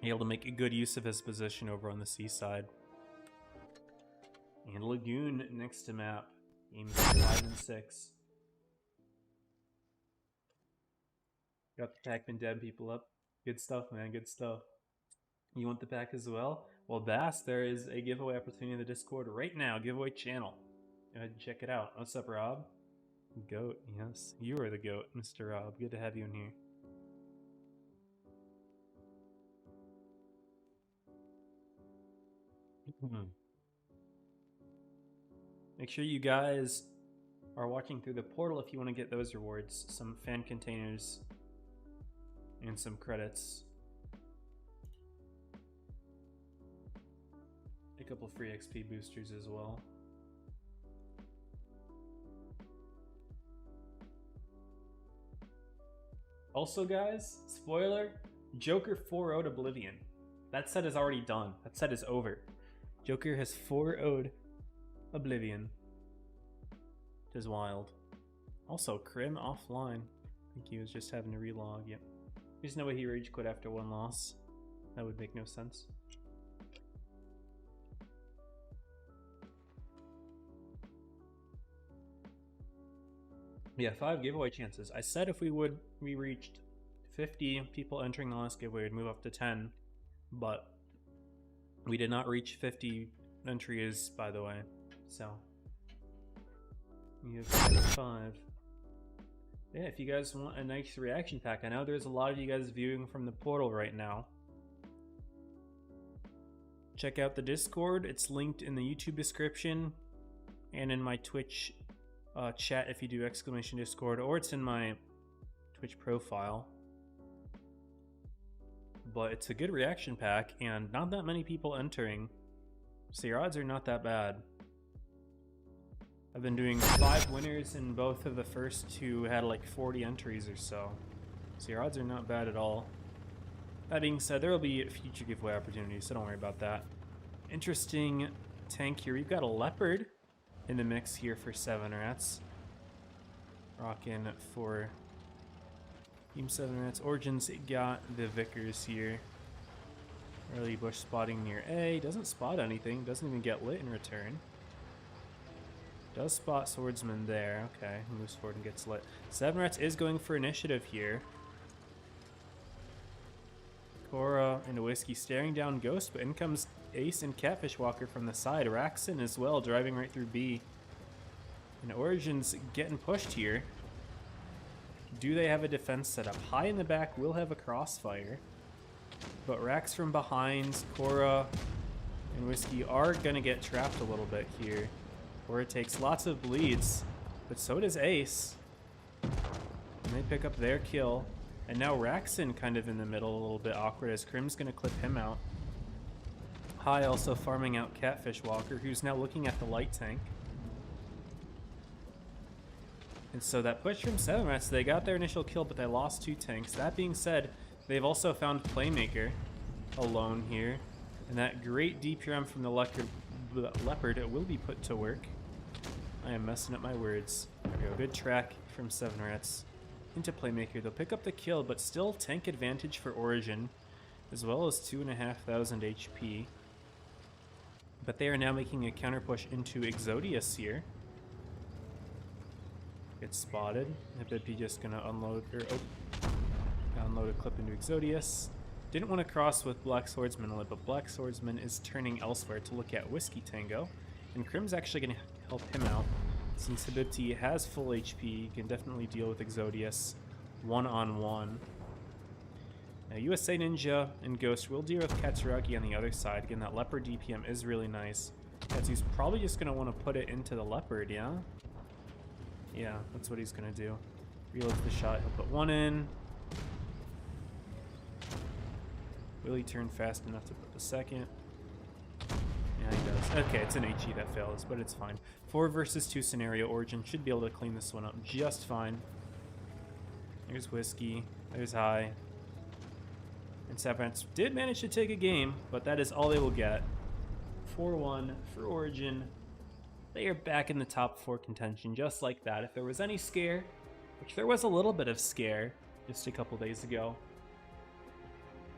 Able to make a good use of his position over on the seaside. And Lagoon next to map. Games 5 and 6. Got the pack and dead people up. Good stuff, man. Good stuff. You want the pack as well? Well, Bass, there is a giveaway opportunity in the Discord right now. Giveaway channel. Go ahead and check it out. What's up, Rob? Goat, yes. You are the goat, Mr. Rob. Good to have you in here. Make sure you guys are watching through the portal if you want to get those rewards. Some fan containers and some credits. A couple free XP boosters as well. Also, guys, spoiler, Joker 4-0'd Oblivion. That set is already done. That set is over. Joker has 4-0'd Oblivion. Which is wild. Also, Crim offline. I think he was just having to relog. Yep. There's no way he rage quit after 1 loss. That would make no sense. Yeah, 5 giveaway chances. I said if we reached 50 people entering the last giveaway, we'd move up to 10. But we did not reach 50 entries, by the way. So we have 5. Yeah, if you guys want a nice reaction pack, I know there's a lot of you guys viewing from the portal right now. Check out the Discord. It's linked in the YouTube description and in my Twitch chat if you do exclamation Discord, or it's in my Twitch profile. But it's a good reaction pack and not that many people entering, so your odds are not that bad. I've been doing 5 winners and both of the first 2 had like 40 entries or so. So your odds are not bad at all. That being said, there will be future giveaway opportunities, so don't worry about that. Interesting tank here. We've got a Leopard in the mix here for 7 Rats. Rockin' for Team 7 Rats. Origins got the Vickers here. Early bush spotting near A. Doesn't spot anything. Doesn't even get lit in return. Does spot Swordsman there. Okay, moves forward and gets lit. 7 Rats is going for initiative here. Korra and Whiskey staring down Ghost, but in comes Ace and Catfish Walker from the side. Raxon as well, driving right through B. And Origin's getting pushed here. Do they have a defense set up? High in the back will have a crossfire. But Rax from behind, Cora and Whiskey are going to get trapped a little bit here. Cora takes lots of bleeds, but so does Ace. And they pick up their kill. And now Raxon kind of in the middle, a little bit awkward as Crim's going to clip him out. High also farming out Catfish Walker, who's now looking at the light tank. And so that push from 7 Rats, they got their initial kill, but they lost 2 tanks. That being said, they've also found Playmaker alone here. And that great DPRM from the Leopard will be put to work. I am messing up my words. There we go. Good track from 7 Rats into Playmaker. They'll pick up the kill, but still tank advantage for Origin, as well as 2,500 HP. But they are now making a counter push into Exodius here. Gets spotted. Hippie just gonna unload a clip into Exodius. Didn't want to cross with Black Swordsman, but Black Swordsman is turning elsewhere to look at Whiskey Tango. And Crim's actually gonna help him out. Since Hibibti has full HP, he can definitely deal with Exodius one-on-one. Now USA Ninja and Ghost will deal with Katsuragi on the other side. Again, that Leopard DPM is really nice. Katsu's probably just gonna want to put it into the Leopard, yeah? Yeah, that's what he's gonna do. Reloads the shot, he'll put 1 in. Will he turn fast enough to put the second? Yeah, he does. Okay, it's an HE that fails, but it's fine. 4 versus 2 scenario. Origin should be able to clean this one up just fine. There's Whiskey. There's High. And Saprants did manage to take a game, but that is all they will get. 4-1 for Origin. They are back in the top 4 contention, just like that. If there was any scare, which there was a little bit of scare just a couple days ago,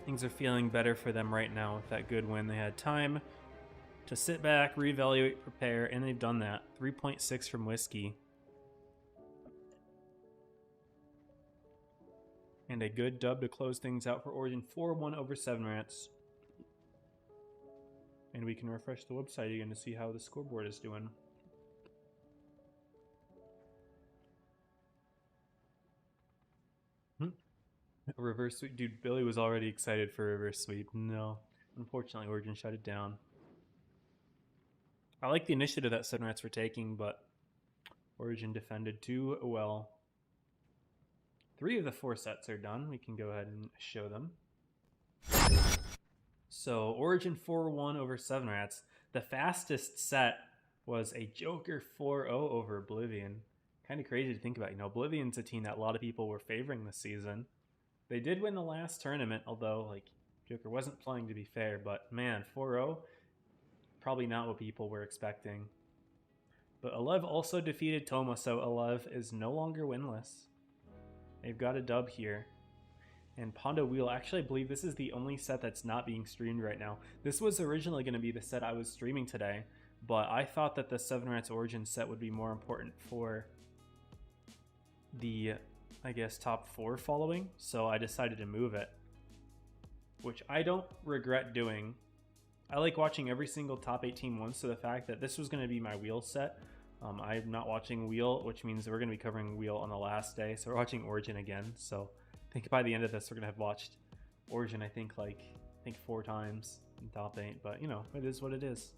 things are feeling better for them right now with that good win. They had time to sit back, reevaluate, prepare, and they've done that. 3.6 from Whiskey. And a good dub to close things out for Origin. 4-1 over 7 Rats. And we can refresh the website again to see how the scoreboard is doing. Reverse sweep. Dude, Billy was already excited for reverse sweep. No. Unfortunately, Origin shut it down. I like the initiative that 7 Rats were taking, but Origin defended too well. 3 of the 4 sets are done. We can go ahead and show them. So, Origin 4-1 over 7 Rats. The fastest set was a Joker 4-0 over Oblivion. Kind of crazy to think about. You know, Oblivion's a team that a lot of people were favoring this season. They did win the last tournament, although, like, Joker wasn't playing, to be fair. But, man, 4-0, probably not what people were expecting. But Alev also defeated Toma, so Alev is no longer winless. They've got a dub here. And Pondo Wheel, actually I believe this is the only set that's not being streamed right now. This was originally going to be the set I was streaming today, but I thought that the 7 Rats Origin set would be more important for the, I guess, top 4 following, so I decided to move it, which I don't regret doing. I like watching every single top 8 team once, so the fact that this was going to be my Wheel set, I'm not watching Wheel, which means we're going to be covering Wheel on the last day, so we're watching Origin again, so I think by the end of this, we're going to have watched Origin, I think 4 times in top 8. But, you know, it is what it is.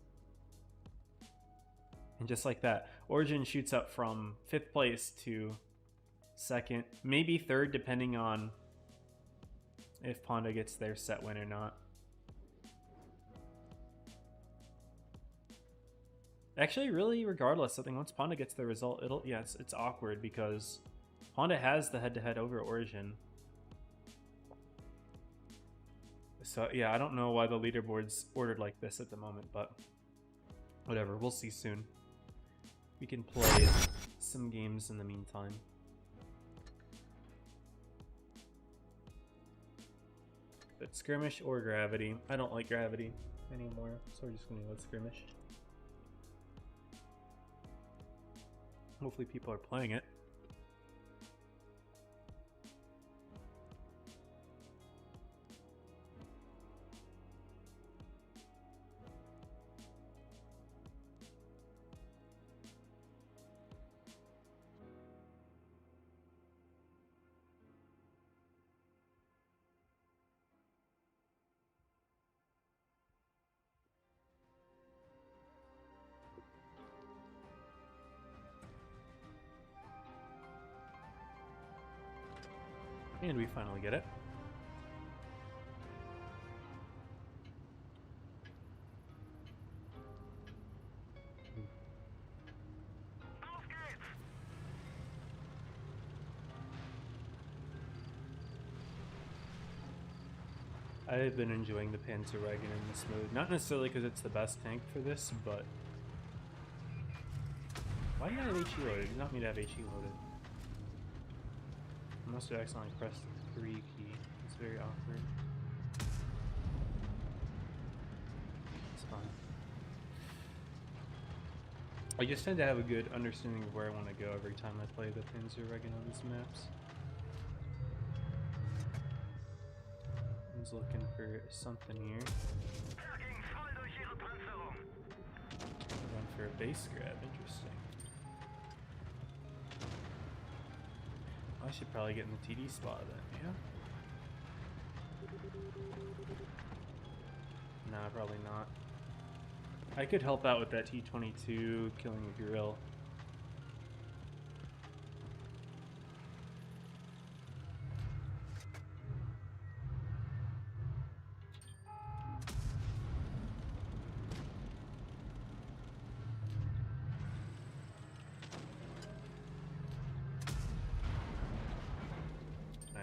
And just like that, Origin shoots up from 5th place to 2nd, maybe 3rd, depending on if Pondo gets their set win or not. Actually, really, regardless, I think once Pondo gets the result, it's awkward because Pondo has the head-to-head over Origin. So, yeah, I don't know why the leaderboard's ordered like this at the moment, but whatever, we'll see soon. We can play some games in the meantime. But Skirmish or Gravity. I don't like Gravity anymore, so we're just going to go with Skirmish. Hopefully people are playing it. And we finally get it. I've been enjoying the Panzer Wagon in this mode. Not necessarily because it's the best tank for this, but... Why did I have HE loaded? You not me to have HE loaded. I must have accidentally pressed the 3 key. It's very awkward. It's fine. I just tend to have a good understanding of where I want to go every time I play the Panzer Wagon on these maps. Looking for something here. Going for a base grab, interesting. I should probably get in the TD spot then, yeah? Nah, probably not. I could help out with that T-22 killing the grill.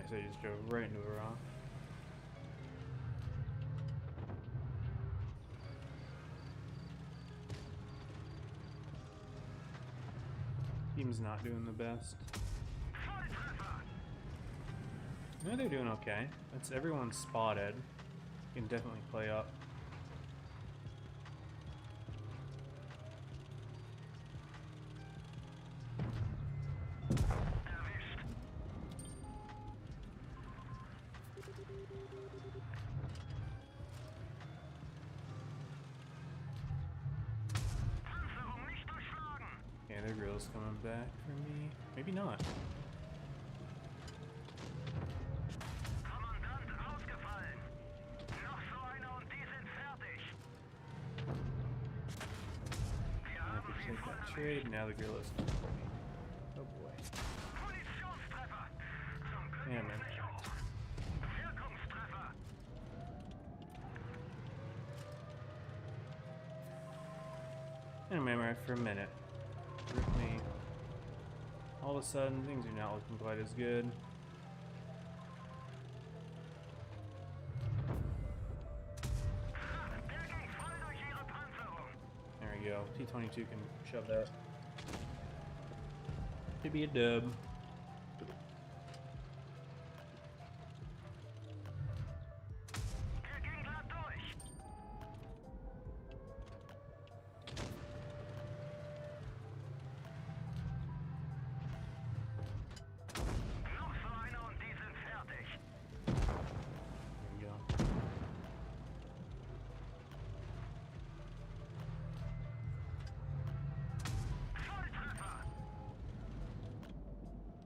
So I just drove right into a rock. Team's not doing the best. No, they're doing okay. That's everyone's spotted. You can definitely play up. Yeah, their grill's coming back for me. Maybe not. I could take that trade. Now the grill is coming for me. Oh boy. Yeah, man. I remember for a minute. Rip me. All of a sudden, things are not looking quite as good. There we go. T-22 can shove that. Could be a dub.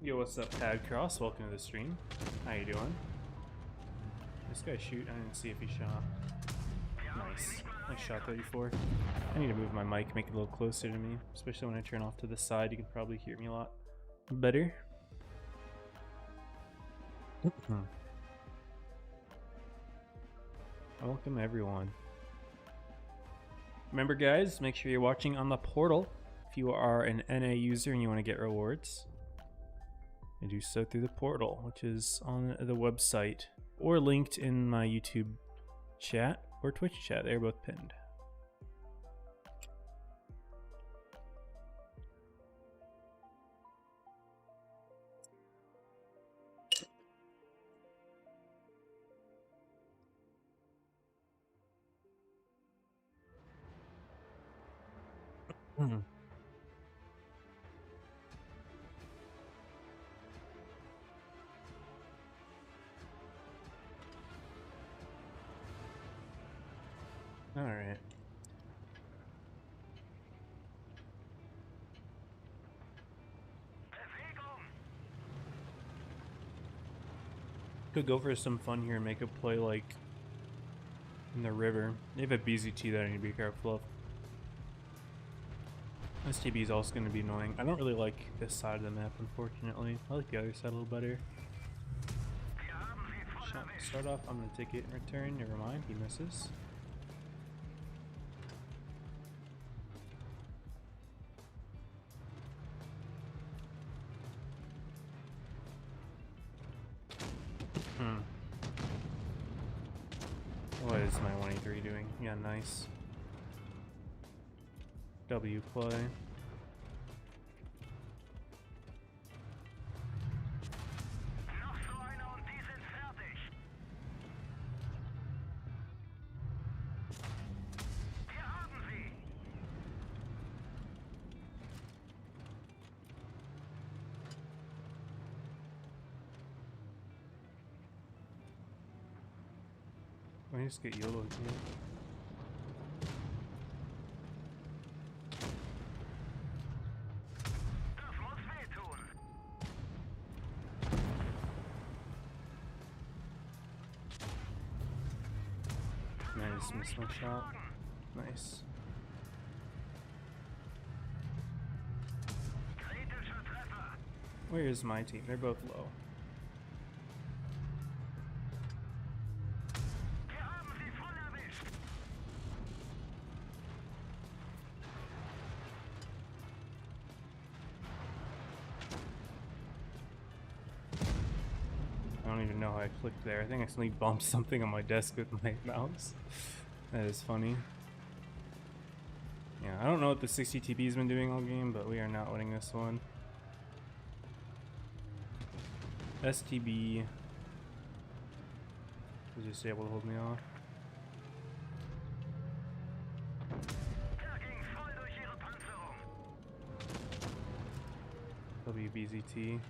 Yo, what's up, Tag Cross? Welcome to the stream. How you doing? This guy shoot. I didn't see if he shot. Nice. Nice shot, 34. I need to move my mic, make it a little closer to me, especially when I turn off to the side. You can probably hear me a lot better. Welcome, everyone. Remember, guys, make sure you're watching on the portal. If you are an NA user and you want to get rewards, you do so through the portal, which is on the website or linked in my YouTube chat or Twitch chat. They're both pinned. All right. Could go for some fun here and make a play like in the river. They have a BZT that I need to be careful of. STB is also going to be annoying. I don't really like this side of the map, unfortunately. I like the other side a little better. shot to start off. I'm going to take it in return. Never mind. He misses. What is my 183 doing? Yeah, nice. W play. Let me just get YOLO here. Nice, missed my shot. Nice. Where is my team? They're both low. I don't even know how I clicked there. I think I accidentally bumped something on my desk with my mouse. That is funny. Yeah, I don't know what the 60 TP's been doing all game, but we are not winning this one. STB was just able to hold me off. WBZT.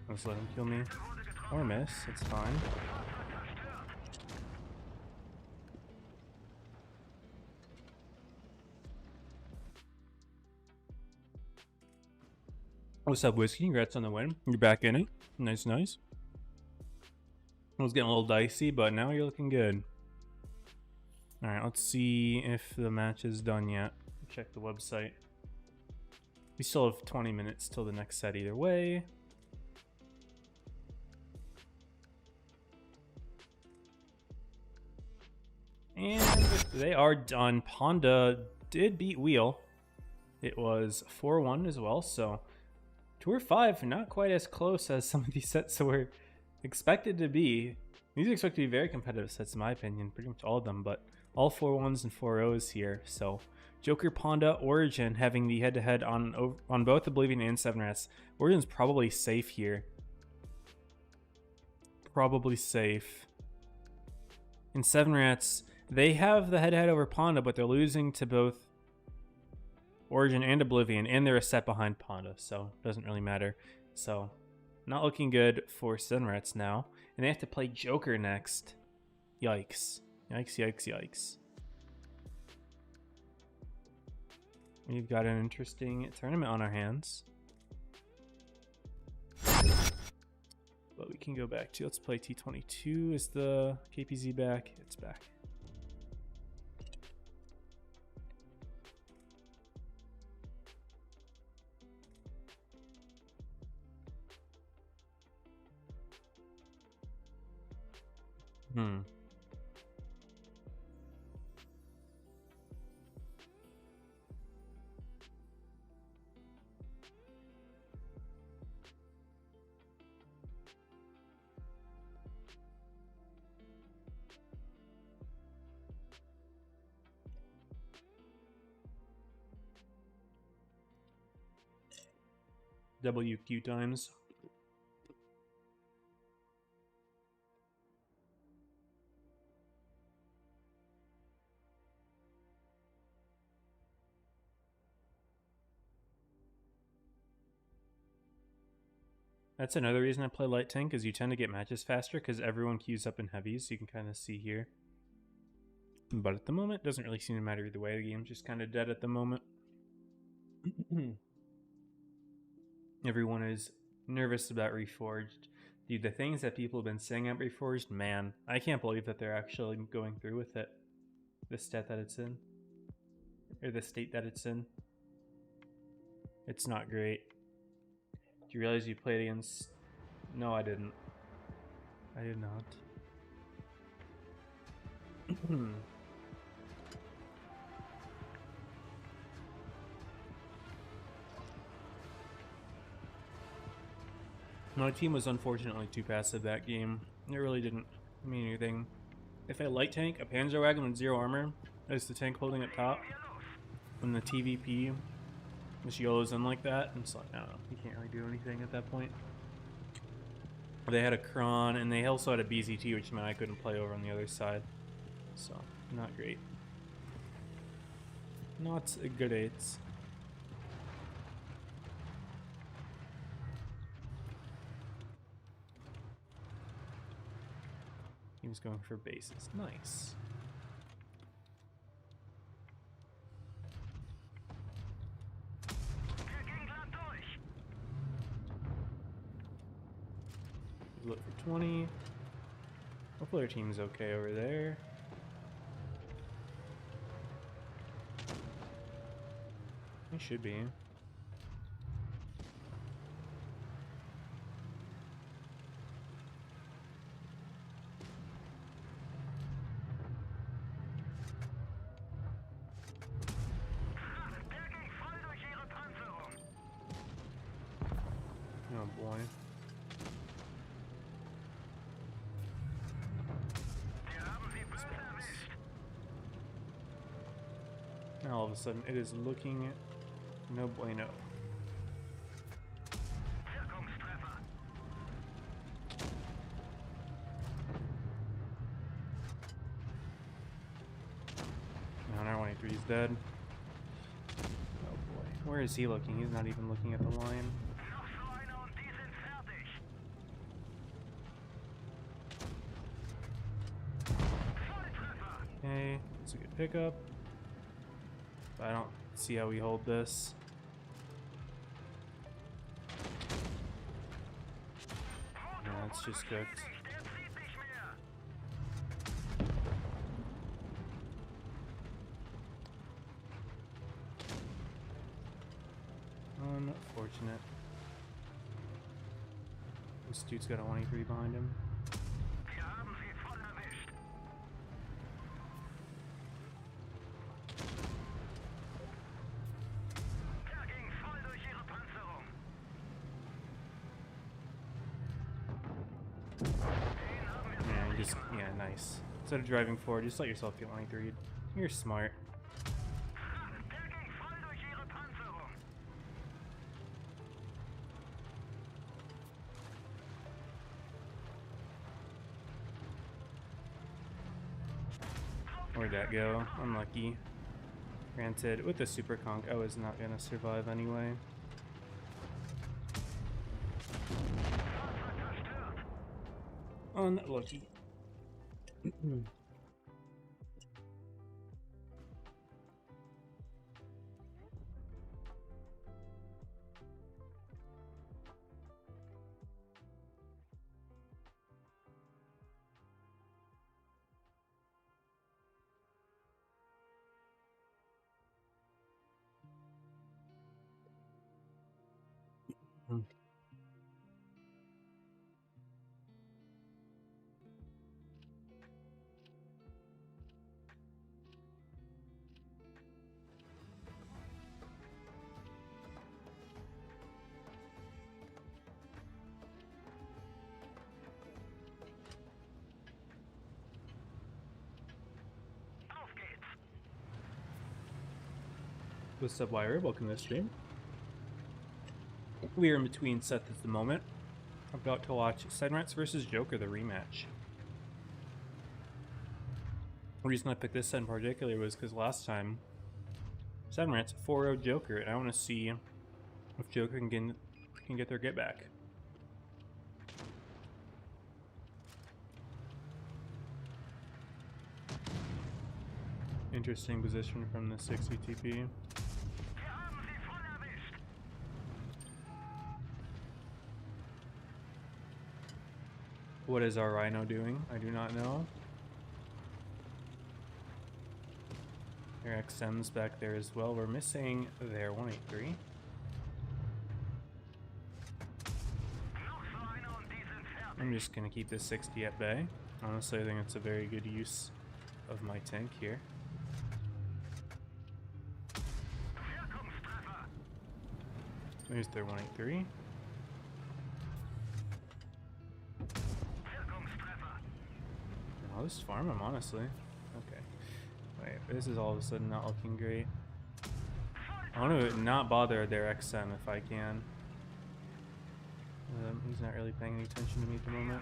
Let's let him kill me. Or miss, it's fine. What's up, Whiskey? Congrats on the win. You're back in it. Nice, nice. It was getting a little dicey, but now you're looking good. Alright, let's see if the match is done yet. Check the website. We still have 20 minutes till the next set either way. And they are done. Ponda did beat Wheel. It was 4-1 as well, so Tour 5, not quite as close as some of these sets were expected to be. These are expected to be very competitive sets in my opinion, pretty much all of them, but all 4-1s and 4-0s here. So Joker, Ponda, Origin having the head-to-head on both Oblivion and 7rats. Origin's probably safe here. Probably safe. In 7rats, they have the head-to-head over Ponda, but they're losing to both Origin and Oblivion, and they're a set behind Ponda, so it doesn't really matter. So, not looking good for 7rats now. And they have to play Joker next. Yikes. Yikes, yikes, yikes. We've got an interesting tournament on our hands. But we can go back to, let's play T22. Is the KPZ back? It's back. WQ times. That's another reason I play light tank, is you tend to get matches faster because everyone queues up in heavies, so you can kind of see here. But at the moment, it doesn't really seem to matter either way. The game's just kind of dead at the moment. Everyone is nervous about Reforged. Dude, the things that people have been saying at Reforged, man, I can't believe that they're actually going through with it. The stat that it's in. Or the state that it's in. It's not great. Do you realize you played against... No, I didn't. I did not. My team was unfortunately too passive that game. It really didn't mean anything. If I light tank a Panzer Wagon with 0 armor as the tank holding up top, when the TVP just YOLOs in like that, it's like, I don't know, you can't really do anything at that point. They had a Kron, and they also had a BZT, which meant I couldn't play over on the other side. So, not great. Not great. Team's going for bases. Nice. Look for 20. Hopefully our team's okay over there. They should be. Oh boy. Now all of a sudden it is looking no bueno. No, now 23 is dead. Oh boy. Where is he looking? He's not even looking at the line. Okay, that's a good pickup. But I don't see how we hold this. No, it's just cooked. Unfortunate. This dude's got a 183 behind him. Yeah, nice. Instead of driving forward, just let yourself get 183. You're smart. Where'd that go? Unlucky. Granted, with the super conk, I was not gonna survive anyway. Unlucky. What's up, Wire? Welcome to the stream. We are in between sets at the moment. I'm about to watch Senrats vs. Joker, the rematch. The reason I picked this set in particular was because last time, Senrats 4-0 Joker, and I want to see if Joker can get their get back. Interesting position from the 6 VTP. What is our Rhino doing? I do not know. Their XM's back there as well. We're missing their 183. I'm just going to keep this 60 at bay. Honestly, I think it's a very good use of my tank here. There's their 183. I'll just farm them, honestly. Okay. Wait, this is all of a sudden not looking great. I want to not bother their XM if I can. He's not really paying any attention to me at the moment.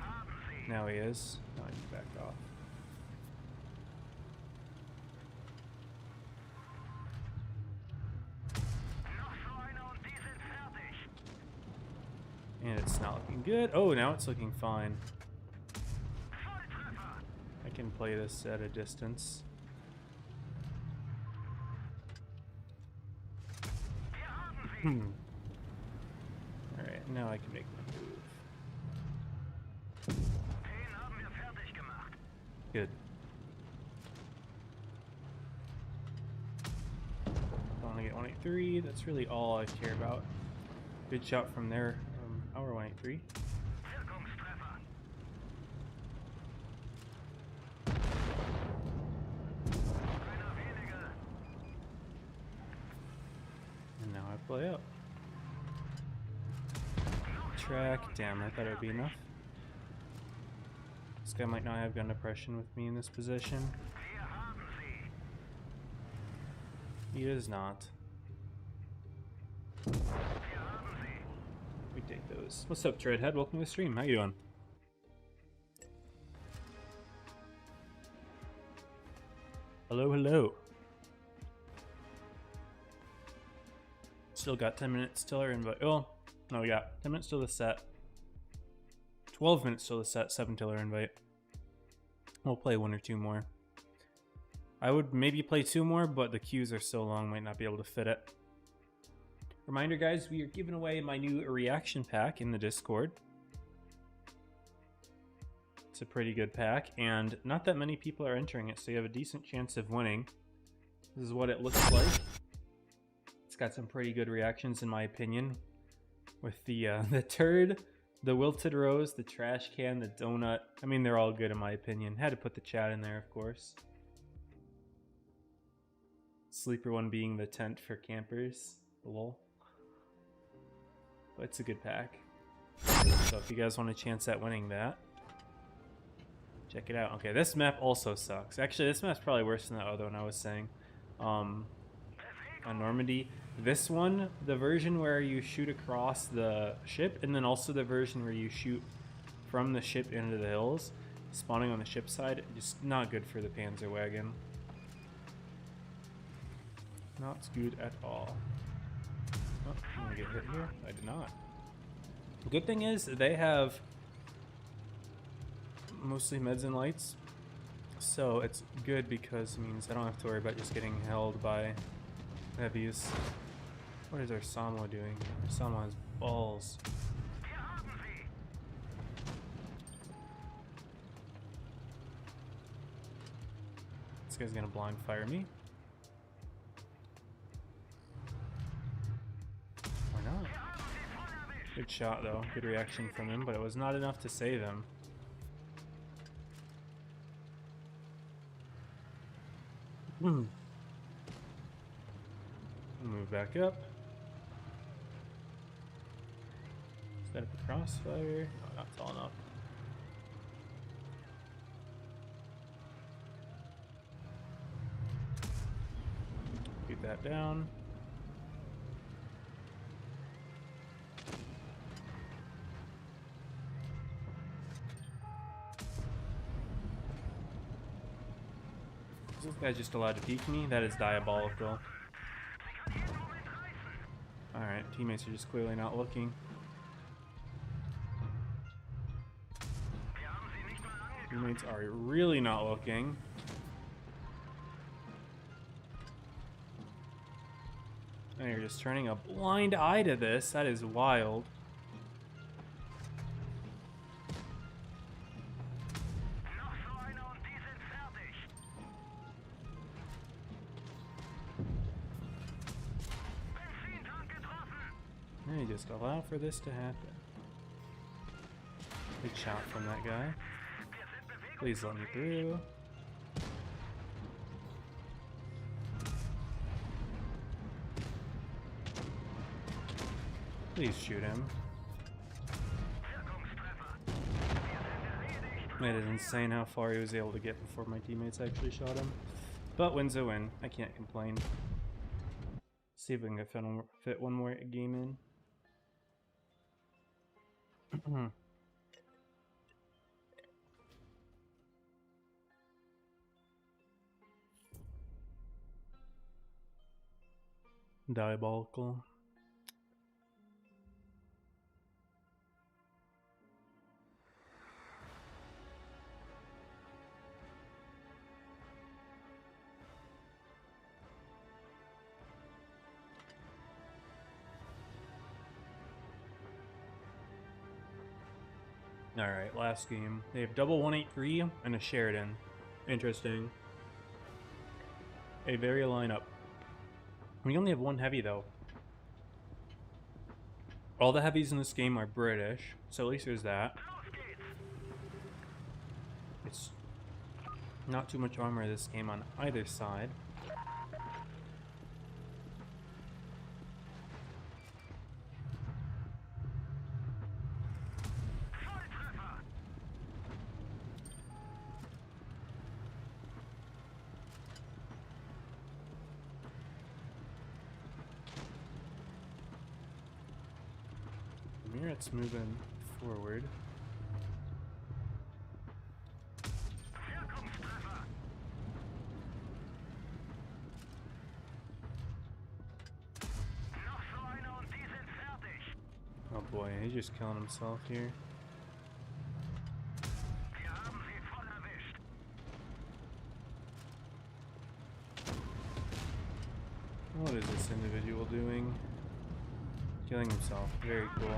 Now he is. Now I can back off. And it's not looking good. Oh, now it's looking fine. I can play this at a distance. Alright, now I can make my move. Good. I want to get 183. That's really all I care about. Good shot from there. Our 183. And now I play up. Track. Damn, I thought it would be enough. This guy might not have gun depression with me in this position. He does not. We take those. What's up, Treadhead? Welcome to the stream. How you doing? Hello, hello. Still got 10 minutes till our invite. Oh, no, we got 10 minutes till the set. 12 minutes till the set, 7 till our invite. We'll play 1 or 2 more. I would maybe play 2 more, but the queues are so long, might not be able to fit it. Reminder, guys, we are giving away my new reaction pack in the Discord. It's a pretty good pack, and not that many people are entering it, so you have a decent chance of winning. This is what it looks like. It's got some pretty good reactions, in my opinion, with the turd, the wilted rose, the trash can, the donut. I mean, they're all good in my opinion. Had to put the chat in there, of course. Sleeper one being the tent for campers. Lol. But it's a good pack. So if you guys want a chance at winning that, check it out. Okay, this map also sucks. Actually, this map's probably worse than the other one I was saying. On Normandy. This one, the version where you shoot across the ship, and then also the version where you shoot from the ship into the hills, spawning on the ship side, just not good for the Panzer wagon. Not good at all. Oh, I'm gonna get hit here. I did not. The good thing is they have mostly meds and lights, so it's good because it means I don't have to worry about just getting held by heavies. What is our Samo doing? Our Samo has balls. This guy's gonna blind fire me. Why not? Good shot though. Good reaction from him, but it was not enough to save him. Move back up. Set up a crossfire. No, not tall enough. Keep that down. Is this guy just allowed to peek me? That is diabolical. Alright, teammates are just clearly not looking. Teammates are really not looking. And you're just turning a blind eye to this. That is wild. me just allow for this to happen. Good shot from that guy. Please let me through. Please shoot him. It is insane how far he was able to get before my teammates actually shot him. But win's a win. I can't complain. See if we can fit one more game in. Diabolical. Alright, last game. They have double 183 and a Sheridan. Interesting. A very lineup. We only have one heavy though. All the heavies in this game are British, so at least there's that. It's not too much armor this game on either side. It's moving forward. Oh boy, he's just killing himself here. What is this individual doing? Killing himself. Very cool.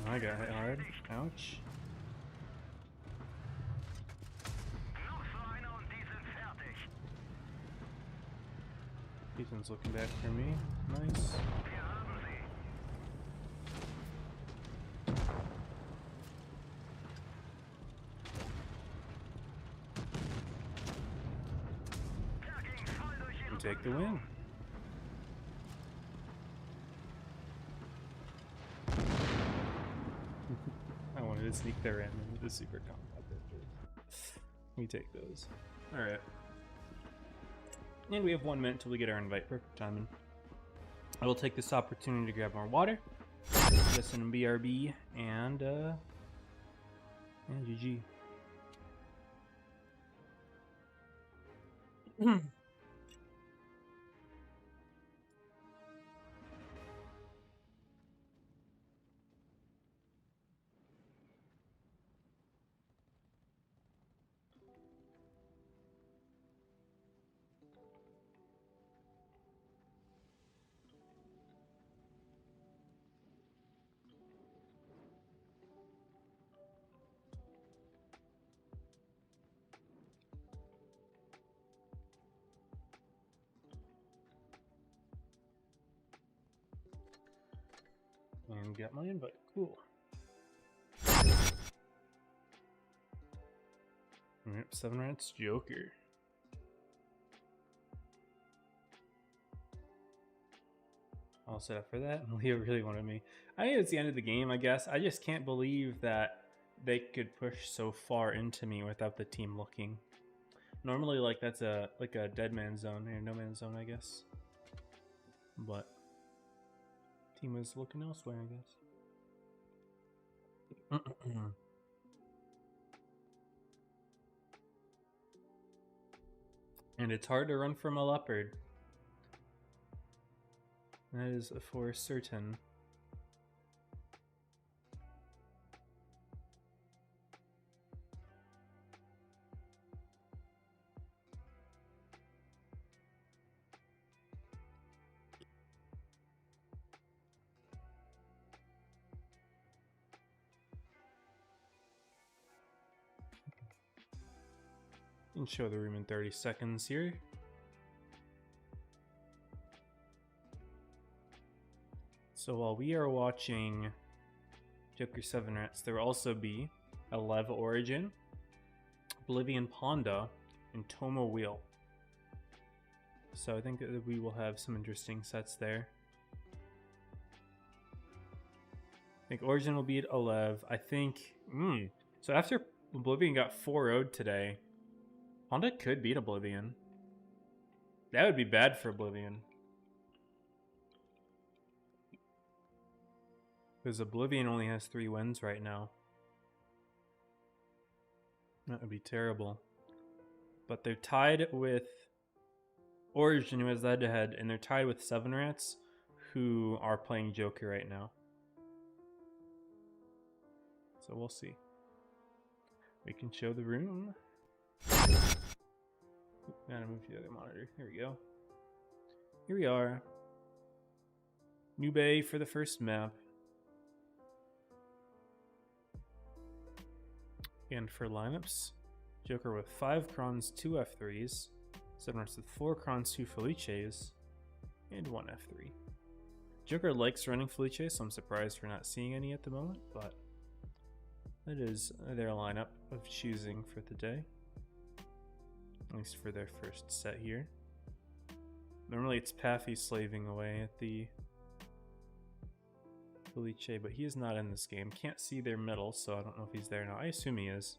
I got hit hard. Ouch. Ethan's looking back for me. Nice. And take the win. I wanted to sneak their in with the super combat pictures. We take those. Alright. And we have 1 minute till we get our invite. Perfect timing. I will take this opportunity to grab more water, listen to BRB, and GG. And got my invite. Cool. Yep, 7 rats Joker. All set up for that. Leo really wanted me. I think it's the end of the game, I guess. I just can't believe that they could push so far into me without the team looking. Normally, like, that's like a dead man zone or no man's zone, I guess. But team was looking elsewhere, I guess. And it's hard to run from a leopard. That is for certain. can show the room in 30 seconds here. So while we are watching Joker 7 Rats, there will also be a Lev Origin, Oblivion Ponda, and Tomo Wheel. So I think that we will have some interesting sets there. I think Origin will beat a Lev. I think... So after Oblivion got 4-0'd today, Ponda could beat Oblivion. That would be bad for Oblivion. Because Oblivion only has 3 wins right now. That would be terrible. But they're tied with Origin, who has the head-to-head, and they're tied with 7 Rats, who are playing Joker right now. So we'll see. We can show the room. Gotta move to the other monitor. Here we go. Here we are. New Bay for the first map. And for lineups, Joker with 5 Crons, 2 F3s, 7 Rats with 4 Crons, 2 Felices, and 1 F3. Joker likes running Felice, so I'm surprised we're not seeing any at the moment, but that is their lineup of choosing for the day. At least for their first set here. Normally it's Paffy slaving away at the Felice, but he is not in this game. Can't see their middle, so I don't know if he's there now. I assume he is.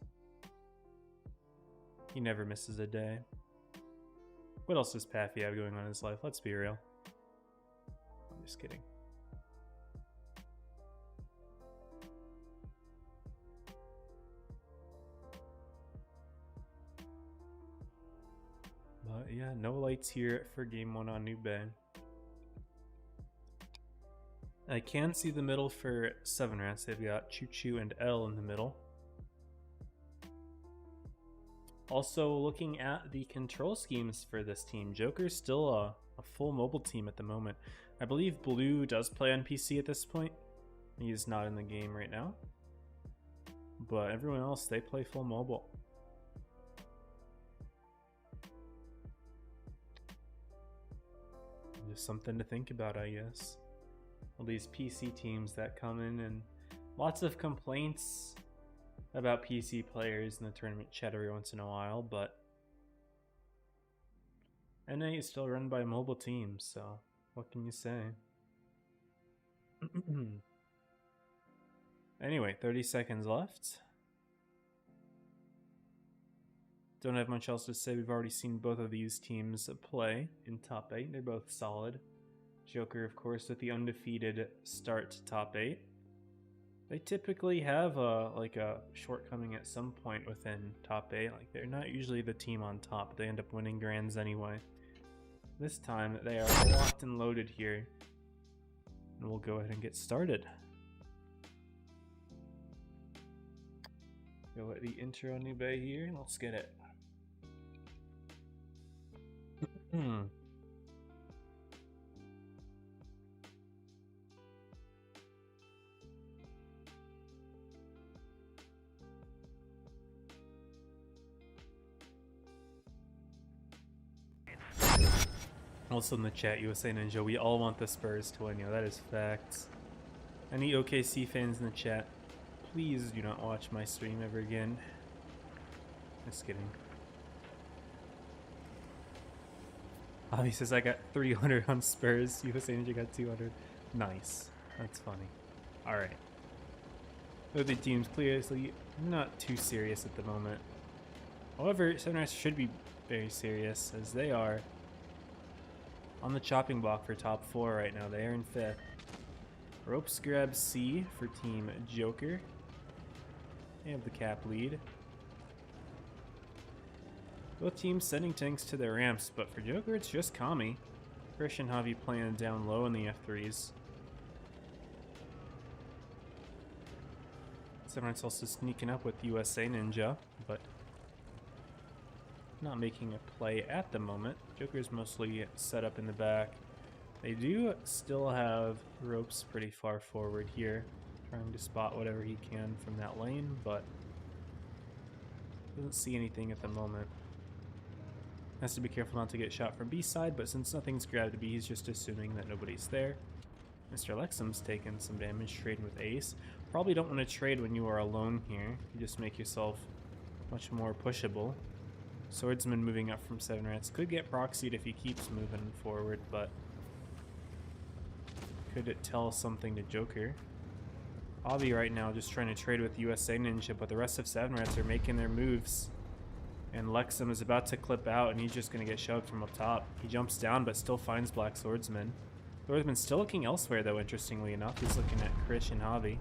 He never misses a day. What else does Paffy have going on in his life? Let's be real. I'm just kidding. But yeah, no lights here for game 1 on New Bay. I can see the middle for 7 Rats. They've got Choo Choo and L in the middle. Also, looking at the control schemes for this team, Joker's still a full mobile team at the moment. I believe Blue does play on PC at this point. He is not in the game right now. But everyone else, they play full mobile. Just something to think about, I guess. All these PC teams that come in, and lots of complaints about PC players in the tournament chat every once in a while, but NA is still run by mobile teams, so what can you say? Anyway, 30 seconds left. Don't have much else to say. We've already seen both of these teams play in top 8. They're both solid. Joker, of course, with the undefeated start to top 8. They typically have a shortcoming at some point within top 8. Like, they're not usually the team on top, but they end up winning grands anyway. This time, they are locked and loaded here. And we'll go ahead and get started. Go at the intro New Bay here, and let's get it. Also in the chat, USA Ninja, we all want the Spurs to win. That is facts. Any OKC fans in the chat, please do not watch my stream ever again. Just kidding. Avi says I got 300 on Spurs. USA Ninja got 200. Nice. That's funny. Alright. Both the teams clearly not too serious at the moment. However, 7 Rats should be very serious, as they are on the chopping block for top 4 right now. They are in 5th. Ropes grab C for Team Joker. They have the cap lead. Both teams sending tanks to their ramps, but for Joker it's just Kami. Christian Javi playing down low in the F3s. 7 Rats also sneaking up with USA Ninja, but not making a play at the moment. Joker's mostly set up in the back. They do still have Ropes pretty far forward here, trying to spot whatever he can from that lane, but doesn't see anything at the moment. Has to be careful not to get shot from B side, but since nothing's grabbed B, he's just assuming that nobody's there. Mr. Lexum's taken some damage trading with Ace. Probably don't want to trade when you are alone here. You just make yourself much more pushable. Swordsman moving up from 7 rats. Could get proxied if he keeps moving forward, but could it tell something to Joker? Hobby right now just trying to trade with USA Ninja, but the rest of 7 rats are making their moves. And Lexum is about to clip out, and he's just going to get shoved from up top. He jumps down, but still finds Black Swordsman. Swordsman's still looking elsewhere, though, interestingly enough. He's looking at Krish and Hobby.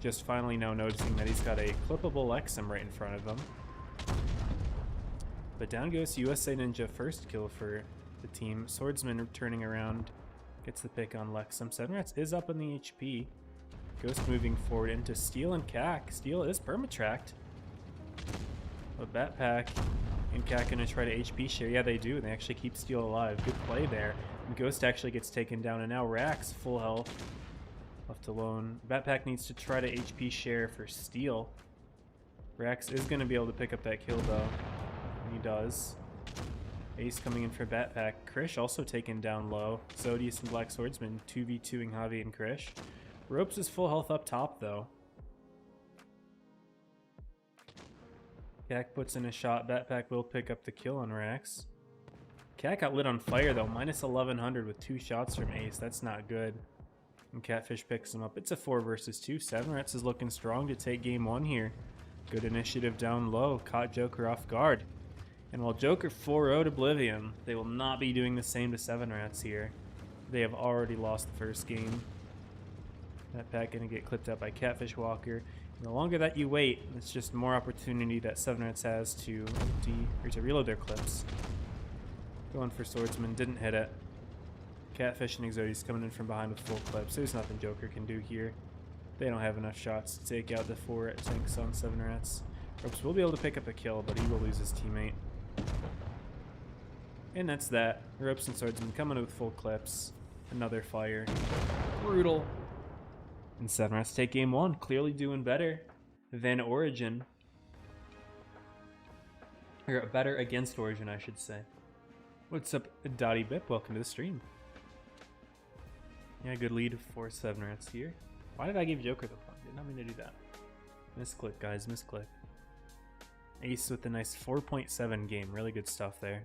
Just finally now noticing that he's got a clippable Lexum right in front of him. But down goes USA Ninja, first kill for the team. Swordsman turning around, gets the pick on Lexum. 7 rats is up in the HP. Ghost moving forward into Steel and Cack. Steel is permatracked. But Batpack and Cack gonna try to HP share. Yeah, they do. They actually keep Steel alive. Good play there. And Ghost actually gets taken down, and now Rax full health, left alone. Batpack needs to try to HP share for Steel. Rax is gonna be able to pick up that kill though, and he does. Ace coming in for Batpack. Krish also taken down low. Zodius and Black Swordsman 2v2ing Javi and Krish. Ropes is full health up top though. Cack puts in a shot. Batpack will pick up the kill on Rax. Cack got lit on fire though. Minus 1100 with 2 shots from Ace. That's not good. And Catfish picks him up. It's a 4 versus 2. 7 rats is looking strong to take game 1 here. Good initiative down low. Caught Joker off guard. And while Joker 4-0'd Oblivion, they will not be doing the same to 7 rats here. They have already lost the first game. Batpack gonna get clipped up by Catfish Walker. And the longer that you wait, it's just more opportunity that 7 rats has to empty or to reload their clips. Going for Swordsman, didn't hit it. Catfish and Exodius coming in from behind with full clips. There's nothing Joker can do here. They don't have enough shots to take out the 4 tanks on 7 rats. Ropes will be able to pick up a kill, but he will lose his teammate. And that's that. Ropes and Swordsman coming in with full clips. Another fire. Brutal. And 7 rats take game 1. Clearly doing better than Origin. Or better against Origin, I should say. What's up, Dottie Bip? Welcome to the stream. Yeah, good lead for 7 rats here. Why did I give Joker the puck? Did not mean to do that. Misclick, guys, misclick. Ace with a nice 4.7 game. Really good stuff there.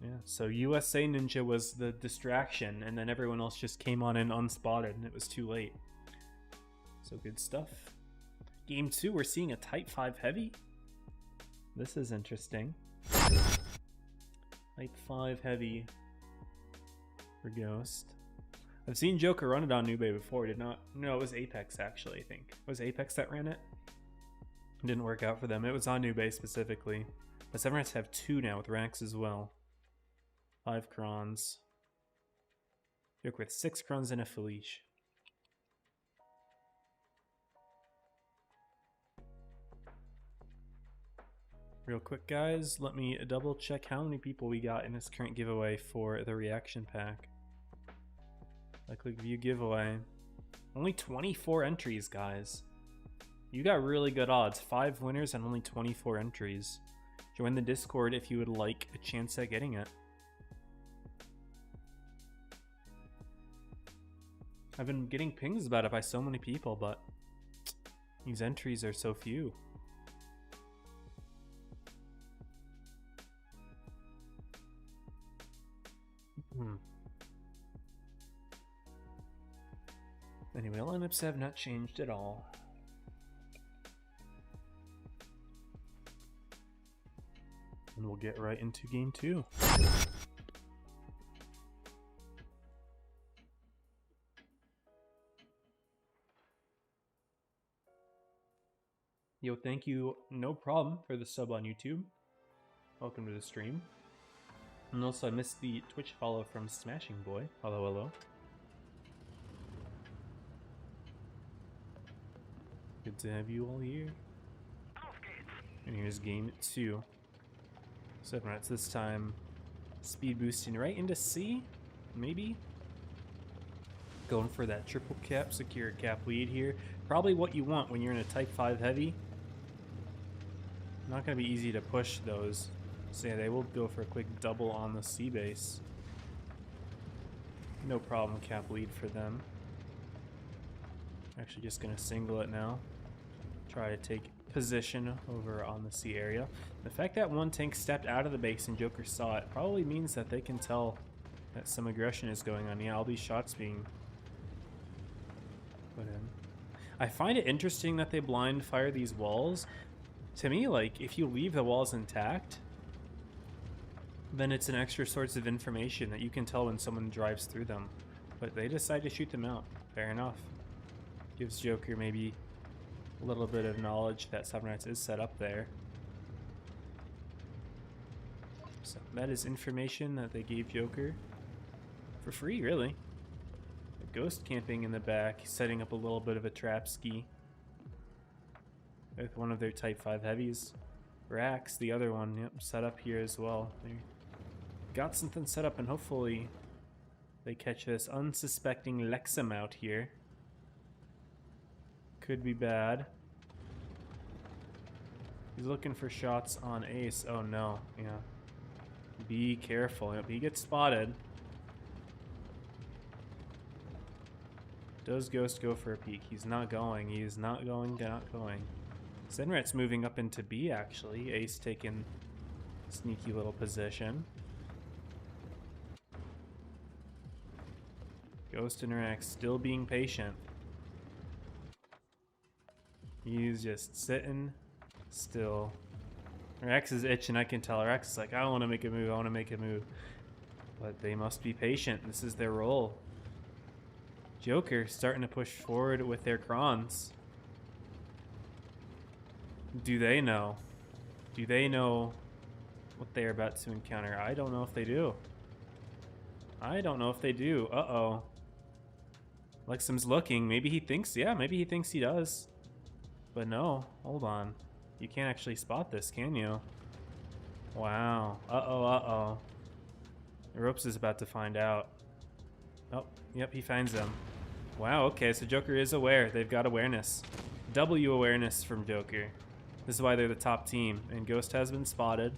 Yeah, so USA Ninja was the distraction, and then everyone else just came on in unspotted, and it was too late. So good stuff. Game 2, we're seeing a Type 5 heavy. This is interesting. Type 5 heavy for Ghost. I've seen Joker run it on Nube before. Did not. No, it was Apex actually, I think. It was Apex that ran it? It didn't work out for them. It was on Nube specifically. But 7 rats have 2 now with Rax as well. 5 crons. Joker with 6 crons and a Felice. Real quick, guys, let me double check how many people we got in this current giveaway for the reaction pack. I click view giveaway. Only 24 entries, guys. You got really good odds. 5 winners and only 24 entries. Join the Discord if you would like a chance at getting it. I've been getting pings about it by so many people, but these entries are so few. Anyway, lineups have not changed at all. And we'll get right into game 2. Yo, thank you, no problem, for the sub on YouTube. Welcome to the stream. And also, I missed the Twitch follow from Smashing Boy. Hello, hello. Good to have you all here. And here's game 2. 7 rats this time. Speed boosting right into C, maybe. Going for that triple cap, secure cap lead here. Probably what you want when you're in a Type 5 heavy. Not going to be easy to push those. So yeah, they will go for a quick double on the C base. No problem, cap lead for them. Actually just going to single it now. Try to take position over on the C area. The fact that one tank stepped out of the base and Joker saw it probably means that they can tell that some aggression is going on. Yeah, all these shots being put in. I find it interesting that they blind fire these walls. To me, like, if you leave the walls intact, then it's an extra source of information that you can tell when someone drives through them. But they decide to shoot them out. Fair enough. Gives Joker maybe a little bit of knowledge that Seven Rats is set up there. So that is information that they gave Joker for free, really. A ghost camping in the back, setting up a little bit of a trap ski with one of their Type 5 heavies. Rax, the other one, yep, set up here as well. They got something set up, and hopefully they catch this unsuspecting Lexum out here. Could be bad. He's looking for shots on Ace. Oh no, yeah. Be careful. Yep, he gets spotted. Does Ghost go for a peek? He's not going. He's not going, not going. Zenrat's moving up into B, actually. Ace taking sneaky little position. Ghost and Rax still being patient. He's just sitting still. Rax is itching, I can tell. Rax is like, I want to make a move, I want to make a move. But they must be patient. This is their role. Joker starting to push forward with their crons. Do they know? Do they know what they're about to encounter? I don't know if they do. I don't know if they do. Uh-oh. Lexum's looking. Maybe he thinks, yeah, maybe he thinks he does. But no, hold on. You can't actually spot this, can you? Wow. Uh-oh, uh-oh. Ropes is about to find out. Oh, yep, he finds them. Wow, okay, so Joker is aware. They've got awareness. W awareness from Joker. This is why they're the top team. And Ghost has been spotted.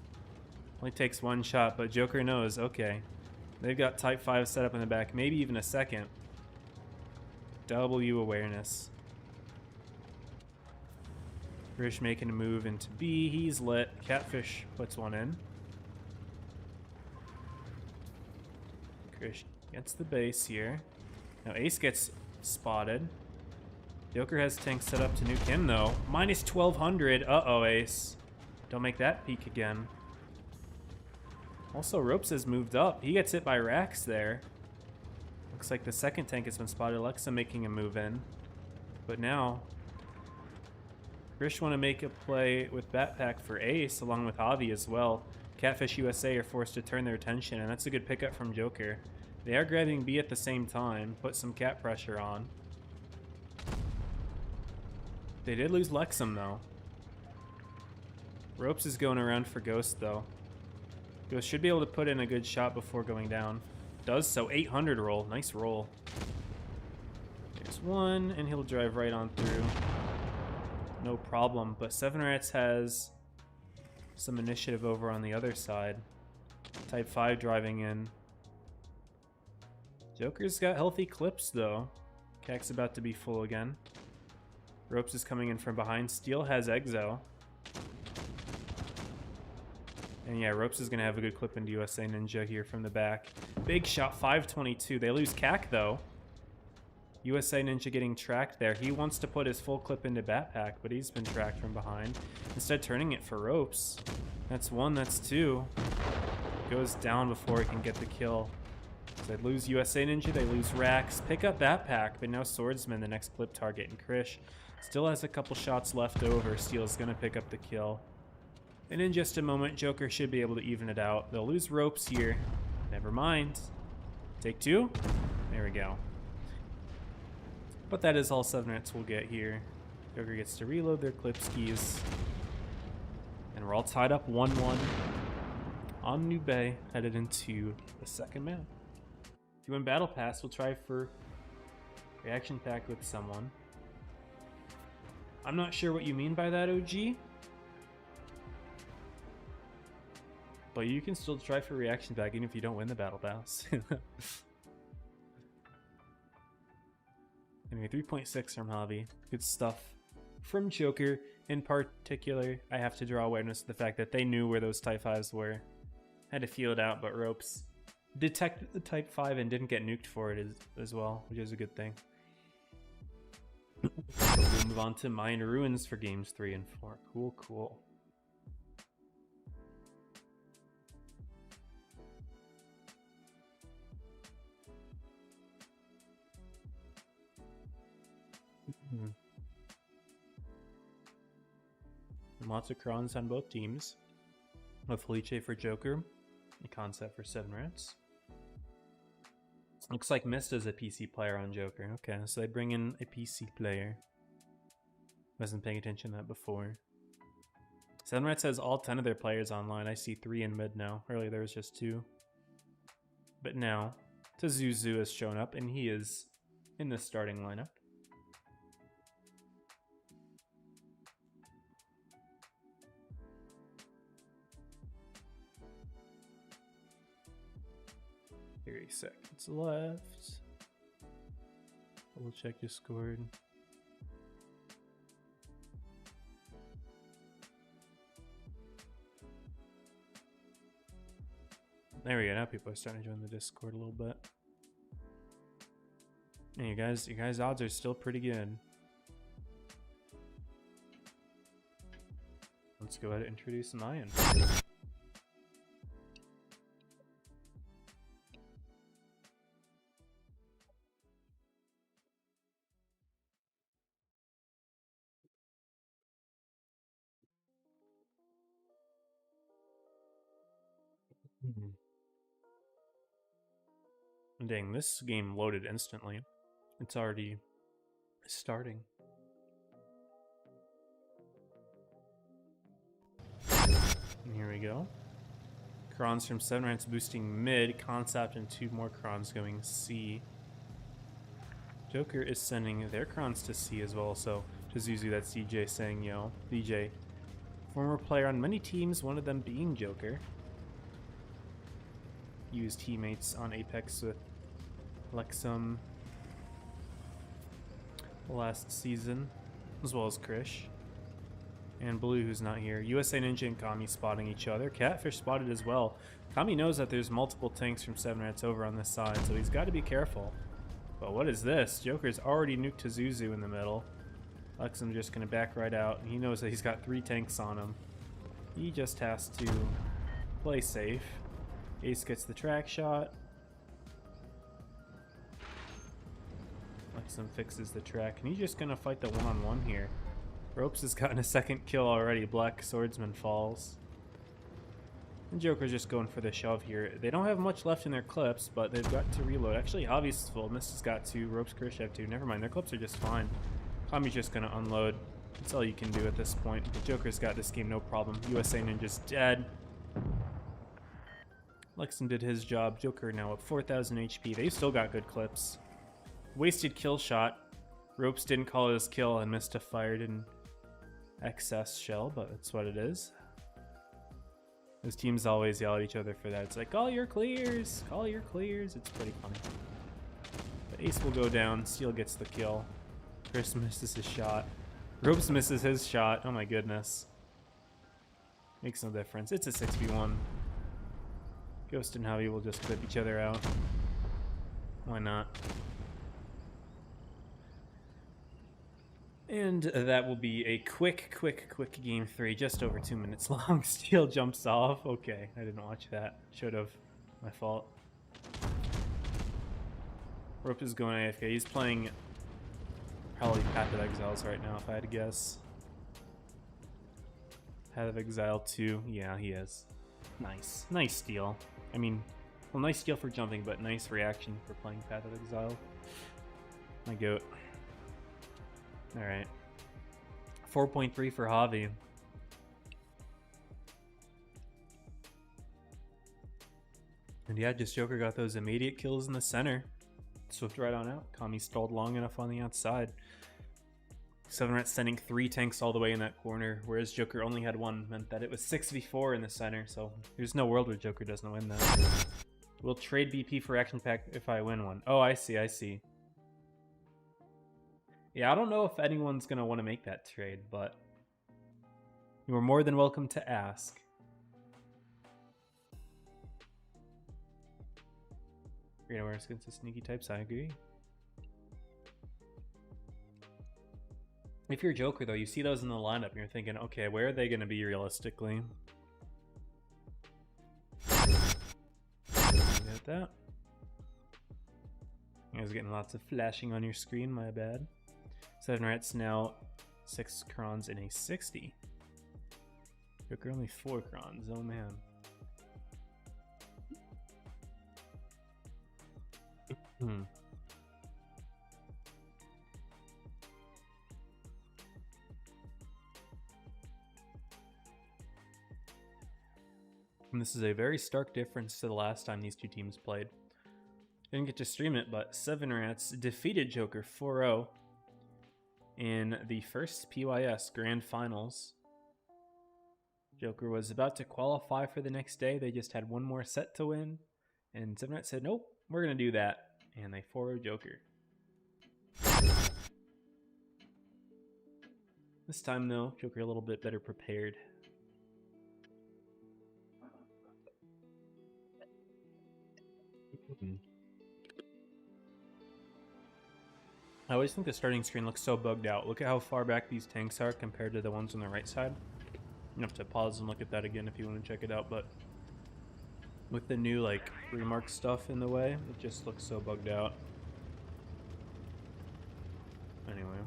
Only takes one shot, but Joker knows, okay. They've got Type 5 set up in the back, maybe even a second. W awareness. Krish making a move into B. He's lit. Catfish puts one in. Krish gets the base here. Now Ace gets spotted. Joker has tanks set up to nuke him though. Minus 1200. Uh-oh, Ace. Don't make that peak again. Also, Ropes has moved up. He gets hit by Rax there. Looks like the second tank has been spotted. Alexa making a move in. But now, Krish want to make a play with Batpack for Ace, along with Avi as well. Catfish USA are forced to turn their attention, and that's a good pickup from Joker. They are grabbing B at the same time, put some cap pressure on. They did lose Lexum, though. Ropes is going around for Ghost, though. Ghost should be able to put in a good shot before going down. Does so. 800 roll. Nice roll. There's one, and he'll drive right on through. No problem. But Seven Rats has some initiative over on the other side. Type 5 driving in. Joker's got healthy clips, though. Cac's about to be full again. Ropes is coming in from behind. Steel has Exo. And yeah, Ropes is going to have a good clip into USA Ninja here from the back. Big shot, 522. They lose Cac, though. USA Ninja getting tracked there. He wants to put his full clip into Batpack, but he's been tracked from behind. Instead, turning it for Ropes. That's one, that's two. Goes down before he can get the kill. So they lose USA Ninja, they lose Rax. Pick up Batpack, but now Swordsman, the next clip target. And Krish still has a couple shots left over. Steel's going to pick up the kill. And in just a moment, Joker should be able to even it out. They'll lose Ropes here. Never mind. Take two. There we go. But that is all Seven Rats will get here. Joker gets to reload their clip skis. And we're all tied up 1-1 on New Bay, headed into the second map. If you win Battle Pass, we'll try for Reaction Pack with someone. I'm not sure what you mean by that, OG. But you can still try for reaction back even if you don't win the battle pass. Anyway, 3.6 from Javi. Good stuff from Joker. In particular, I have to draw awareness to the fact that they knew where those Type 5s were. Had to feel it out, but Ropes detected the Type 5 and didn't get nuked for it as well, which is a good thing. We'll move on to Mayan Ruins for games 3 and 4. Cool, cool. Lots of crons on both teams. With Felice for Joker, a concept for 7 rats. Looks like Mist is a PC player on Joker. Okay, so they bring in a PC player. Wasn't paying attention to that before. 7 rats has all 10 of their players online. I see 3 in mid now. Earlier there was just 2. But now, Tazuzu has shown up and he is in the starting lineup. Seconds left. Double check Discord. There we go. Now people are starting to join the Discord a little bit. And you guys' odds are still pretty good. Let's go ahead and introduce Mayan. Dang, this game loaded instantly. It's already starting. And here we go. Crons from 7 rats boosting mid, concept, and 2 more crons going C. Joker is sending their crons to C as well, so to Zuzu, that's DJ saying, yo, DJ. Former player on many teams, one of them being Joker. Used teammates on Apex with Lexum last season, as well as Krish. And Blue, who's not here. USA Ninja and Kami spotting each other. Catfish spotted as well. Kami knows that there's multiple tanks from 7 rats over on this side, so he's got to be careful. But what is this? Joker's already nuked Tazuzu in the middle. Lexum just going to back right out. He knows that he's got 3 tanks on him. He just has to play safe. Ace gets the track shot. Lexum fixes the track. And he's just going to fight the one-on-one here. Ropes has gotten a second kill already. Black Swordsman falls. And Joker's just going for the shove here. They don't have much left in their clips, but they've got to reload. Actually, Javi's full. Mist has got 2. Ropes, Krish have 2. Never mind, their clips are just fine. Kami's just going to unload. That's all you can do at this point. But Joker's got this game no problem. USA Ninja's dead. Lexum did his job. Joker now at 4,000 HP. They've still got good clips. Wasted kill shot. Ropes didn't call his kill and missed a fired in excess shell, but that's what it is. Those teams always yell at each other for that. It's like, call your clears! Call your clears! It's pretty funny. But Ace will go down. Steel gets the kill. Chris misses his shot. Ropes misses his shot. Oh my goodness. Makes no difference. It's a 6v1. Ghost and Javi will just clip each other out. Why not? And that will be a quick game 3, just over 2 minutes long. Steel jumps off. Okay, I didn't watch that. Should have. My fault. Rope is going AFK. He's playing probably Path of Exiles right now, if I had to guess. Path of Exile 2. Yeah, he is. Nice. Nice steal. I mean, well, nice steal for jumping, but nice reaction for playing Path of Exile. My goat. Alright. 4.3 for Javi. And yeah, just Joker got those immediate kills in the center. Swift right on out. Kami stalled long enough on the outside. Seven Rats sending 3 tanks all the way in that corner, whereas Joker only had 1, meant that it was 6v4 in the center, so there's no world where Joker doesn't win that. We'll trade BP for action pack if I win one. Oh, I see, I see. Yeah, I don't know if anyone's going to want to make that trade, but you are more than welcome to ask. Great awareness against the sneaky types, I agree. If you're Joker, though, you see those in the lineup and you're thinking, okay, where are they going to be realistically? Get that. You guys are getting lots of flashing on your screen, my bad. 7 Rats now 6 crons in a 60. Joker only 4 crons, oh man. And this is a very stark difference to the last time these two teams played. Didn't get to stream it, but 7 Rats defeated Joker 4-0 in the first PYS Grand Finals. Joker was about to qualify for the next day. They just had one more set to win. And 7 Rats said, nope, we're going to do that. And they 4-0 Joker. This time, though, Joker a little bit better prepared. I always think the starting screen looks so bugged out. Look at how far back these tanks are compared to the ones on the right side. You have to pause and look at that again if you want to check it out, but with the new like remark stuff in the way, it just looks so bugged out. Anyway,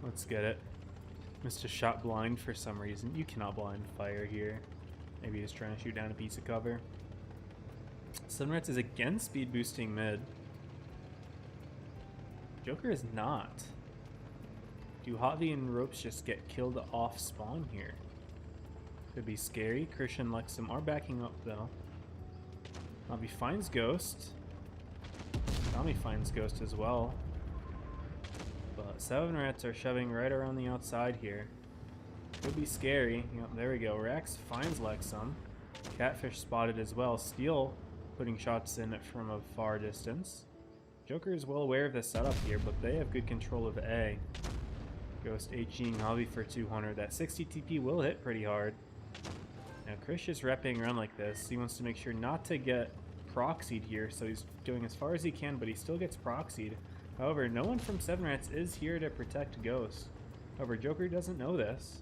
let's get it. Missed a shot blind for some reason. You cannot blind fire here. Maybe he's trying to shoot down a piece of cover. 7 Rats is again speed boosting mid. Joker is not. Do Javi and Ropes just get killed off spawn here? Could be scary. Christian and Lexum are backing up though. Javi finds Ghost. Tommy finds Ghost as well. But 7 Rats are shoving right around the outside here. Could be scary. Yep, there we go. Rax finds Lexum. Catfish spotted as well. Steel putting shots in from a far distance. Joker is well aware of the setup here, but they have good control of A. Ghost HGing Javi for 200. That 60 TP will hit pretty hard. Now Krish is repping around like this. He wants to make sure not to get proxied here, so he's doing as far as he can, but he still gets proxied. However, no one from 7 Rats is here to protect Ghost. However, Joker doesn't know this.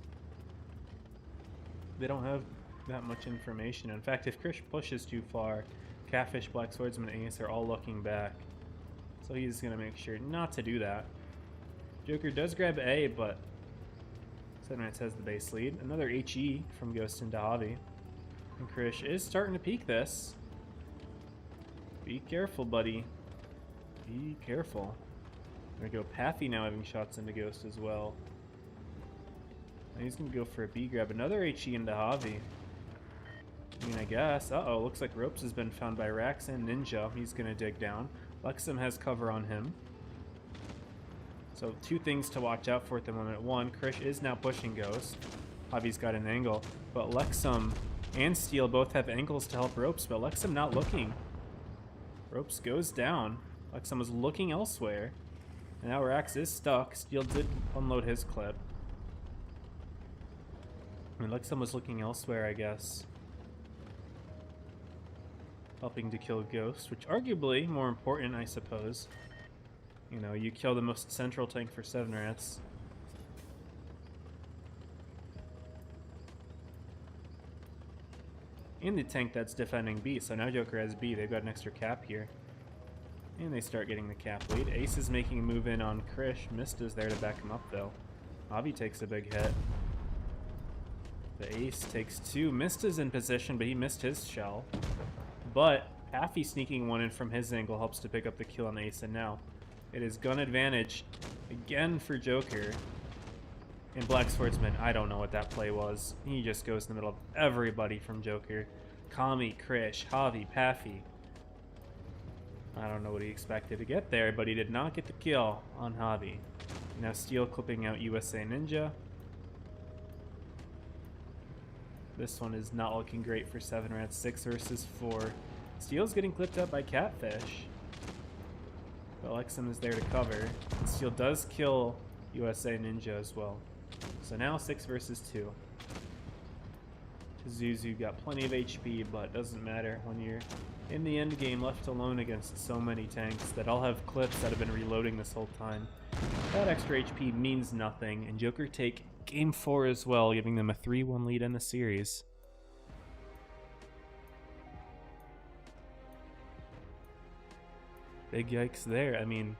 They don't have that much information. In fact, if Krish pushes too far, Catfish, Black Swordsman, and Ace are all looking back. So he's going to make sure not to do that. Joker does grab A, but 7 Rats has the base lead. Another HE from Ghost into Javi. And Krish is starting to peek this. Be careful, buddy. Be careful. There we go. Pathy now having shots into Ghost as well. And he's going to go for a B grab. Another HE into Javi. I mean, I guess. Uh-oh, looks like Ropes has been found by Rax and Ninja. He's going to dig down. Lexum has cover on him. So 2 things to watch out for at the moment. 1, Krish is now pushing Ghost. Javi's got an angle. But Lexum and Steel both have angles to help Ropes, but Lexum not looking. Ropes goes down. Lexum was looking elsewhere. And now Rax is stuck. Steel did unload his clip. I mean, Lexum was looking elsewhere, I guess. Helping to kill Ghost, which arguably more important, I suppose. You know, you kill the most central tank for 7 Rats. And the tank that's defending B, so now Joker has B. They've got an extra cap here. And they start getting the cap lead. Ace is making a move in on Krish. Mista's there to back him up, though. Javi takes a big hit. The Ace takes 2. Mista's in position, but he missed his shell. But Pathy sneaking one in from his angle helps to pick up the kill on Ace, and now it is gun advantage again for Joker. And Black Swordsman, I don't know what that play was. He just goes in the middle of everybody from Joker. Kami, Krish, Javi, Pathy. I don't know what he expected to get there, but he did not get the kill on Javi. Now Steel clipping out USA Ninja. This one is not looking great for 7 Rats. 6 versus 4. Steel's getting clipped up by Catfish. But Lexum is there to cover. Steel does kill USA Ninja as well. So now 6 versus 2. Zuzu got plenty of HP, but doesn't matter when you're in the end game left alone against so many tanks that all have clips that have been reloading this whole time. That extra HP means nothing, and Joker take game 4 as well, giving them a 3-1 lead in the series. Big yikes there. I mean,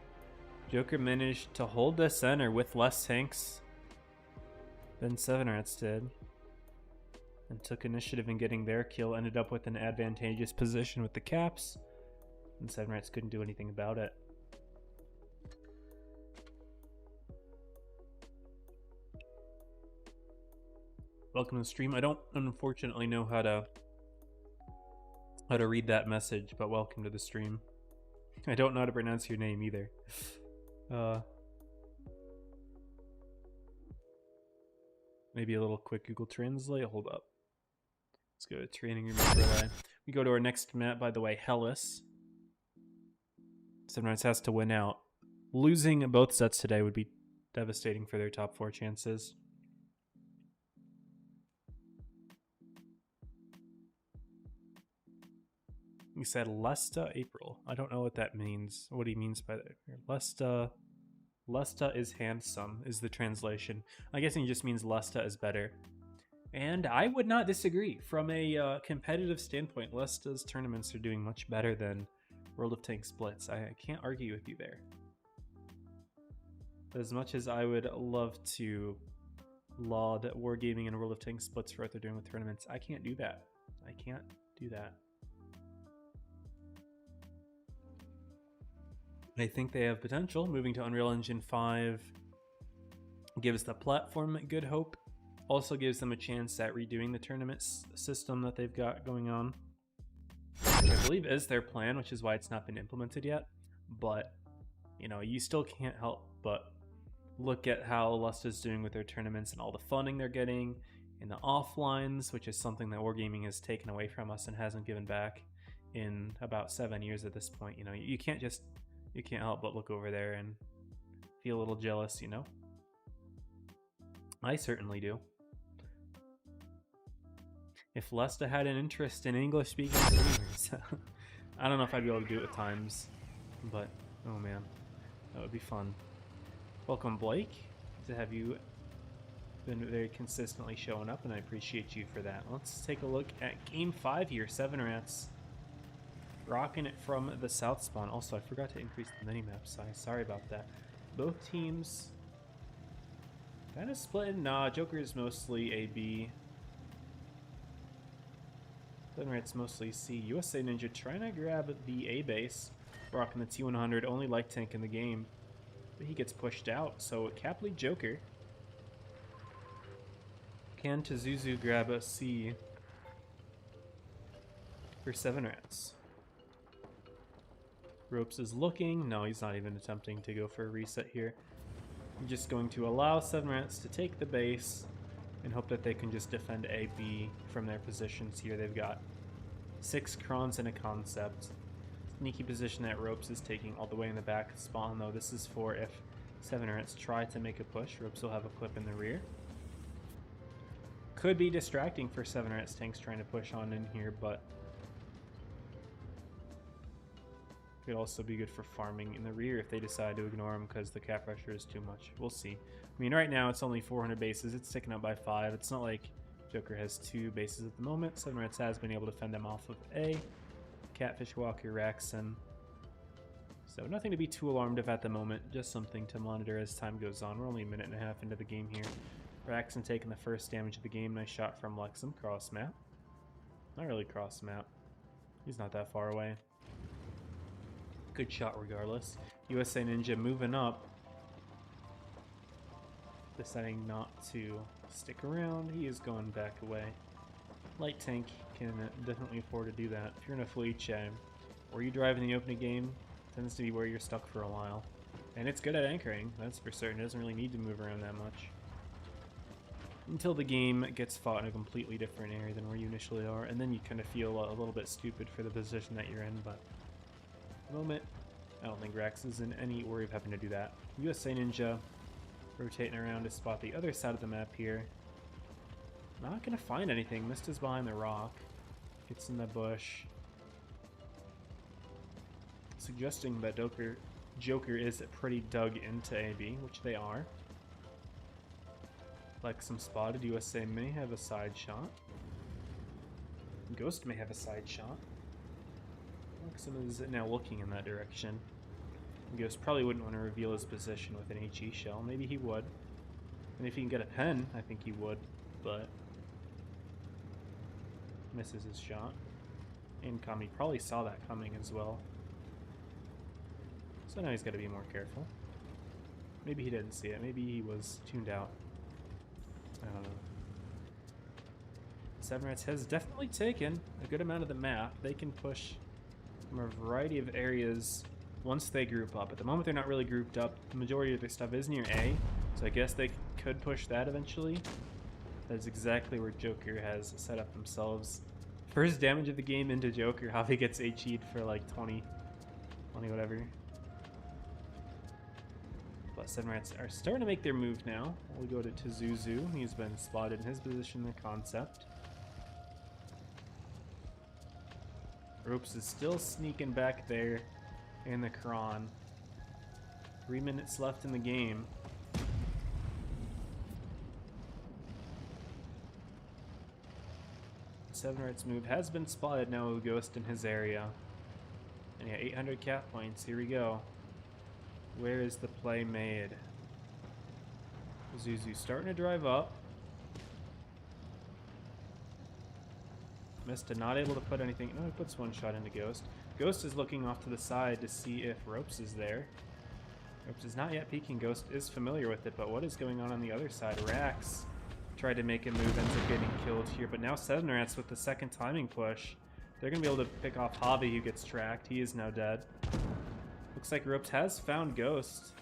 Joker managed to hold the center with less tanks than 7 Rats did, and took initiative in getting their kill, ended up with an advantageous position with the caps, and 7 Rats couldn't do anything about it. Welcome to the stream. I don't unfortunately know how to read that message, but welcome to the stream. I don't know how to pronounce your name either. Maybe a little quick Google Translate. Hold up. Let's go to training room. We go to our next map, by the way, Hellas. 7 Rats has to win out. Losing both sets today would be devastating for their top 4 chances. He said Lesta April. I don't know what that means. What he means by that. Lesta is handsome is the translation. I guess he just means Lesta is better. And I would not disagree. From a competitive standpoint, Lesta's tournaments are doing much better than World of Tanks Blitz. I can't argue with you there. As much as I would love to laud Wargaming and World of Tanks Blitz for what they're doing with tournaments, I can't do that. I can't do that. I think they have potential. Moving to Unreal Engine 5 gives the platform good hope. Also gives them a chance at redoing the tournament system that they've got going on, which I believe is their plan, which is why it's not been implemented yet. But, you know, you still can't help but look at how Lesta's doing with their tournaments and all the funding they're getting in the offlines, which is something that Wargaming has taken away from us and hasn't given back in about 7 years at this point. You know, you can't help but look over there and feel a little jealous, you know? I certainly do. If Lesta had an interest in English-speaking streamers, I don't know if I'd be able to do it at times, but oh man, that would be fun. Welcome, Blake. To have you been very consistently showing up, and I appreciate you for that. Let's take a look at Game 5 here. 7 Rats rocking it from the south spawn. Also, I forgot to increase the minimap size. Sorry about that. Both teams kind of split. Nah, Joker is mostly A, B. 7 Rats mostly C. USA Ninja trying to grab the A base. Rocking the T100, only light tank in the game. But he gets pushed out, so Cap lead Joker. Can Tazuzu grab a C for 7 Rats? Ropes is looking. No, he's not even attempting to go for a reset here. I'm just going to allow 7 Rats to take the base and hope that they can just defend A, B from their positions here. They've got 6 Krons and a concept. Sneaky position that Ropes is taking all the way in the back spawn, though. This is for if 7 Rats try to make a push. Ropes will have a clip in the rear. Could be distracting for 7 Rats tanks trying to push on in here, but could also be good for farming in the rear if they decide to ignore him because the cap pressure is too much. We'll see. I mean, right now it's only 400 bases. It's taken up by 5. It's not like Joker has 2 bases at the moment. 7 Rats has been able to fend them off of A. Catfish, Walker, Raxon. So nothing to be too alarmed of at the moment. Just something to monitor as time goes on. We're only a minute and a half into the game here. Raxon taking the first damage of the game. Nice shot from Lexum. Cross map. Not really cross map. He's not that far away. Good shot regardless. USA Ninja moving up. Deciding not to stick around. He is going back away. Light tank can definitely afford to do that. If you're in a Felice, where you drive in the opening game, tends to be where you're stuck for a while. And it's good at anchoring, that's for certain. It doesn't really need to move around that much. Until the game gets fought in a completely different area than where you initially are, and then you kind of feel a little bit stupid for the position that you're in, but at the moment, I don't think Rex is in any worry of having to do that. USA Ninja rotating around to spot the other side of the map here. Not gonna find anything. Mista's behind the rock. Gets in the bush. Suggesting that Joker is pretty dug into AB, which they are. Lexum spotted. USA may have a side shot. Ghost may have a side shot. Lexum is now looking in that direction. Ghost probably wouldn't want to reveal his position with an HE shell. Maybe he would. And if he can get a pen, I think he would, but misses his shot. And Kami probably saw that coming as well. So now he's got to be more careful. Maybe he didn't see it. Maybe he was tuned out. I don't know. Seven Rats has definitely taken a good amount of the map. They can push from a variety of areas once they group up. At the moment, they're not really grouped up. The majority of their stuff is near A, so I guess they could push that eventually. That's exactly where Joker has set up themselves. First damage of the game into Joker. Javi gets HE'd for like 20 whatever. But Seven Rats are starting to make their move now. We go to Zuzu. He's been spotted in his position in the concept. Ropes is still sneaking back there in the Kron. 3 minutes left in the game. Seven Rats move has been spotted now with Ghost in his area. And yeah, 800 cap points. Here we go. Where is the play made? Zuzu starting to drive up. Mista not able to put anything. No, he puts one shot into Ghost. Ghost is looking off to the side to see if Ropes is there. Ropes is not yet peeking. Ghost is familiar with it, but what is going on the other side? Rax tried to make a move, ends up getting killed here, but now Seven Rats with the second timing push. They're going to be able to pick off Javi, who gets tracked. He is now dead. Looks like Ropes has found Ghost,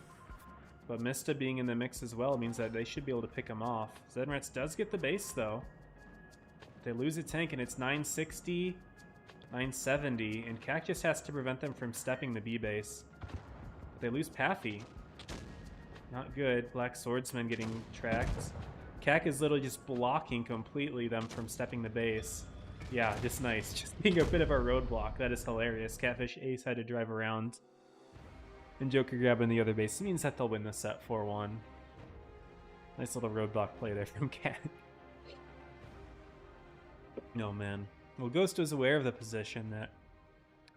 but Mista being in the mix as well means that they should be able to pick him off. Seven Rats does get the base, though. They lose a tank, and it's 960, 970, and Cac just has to prevent them from stepping the B base. But they lose Paffy. Not good. Black Swordsman getting tracked. Cac is literally just blocking completely them from stepping the base. Yeah, just nice. Just being a bit of a roadblock. That is hilarious. Catfish Ace had to drive around. And Joker grabbing the other base means that they'll win the set 4-1. Nice little roadblock play there from Cac. No, man. Well, Ghost was aware of the position that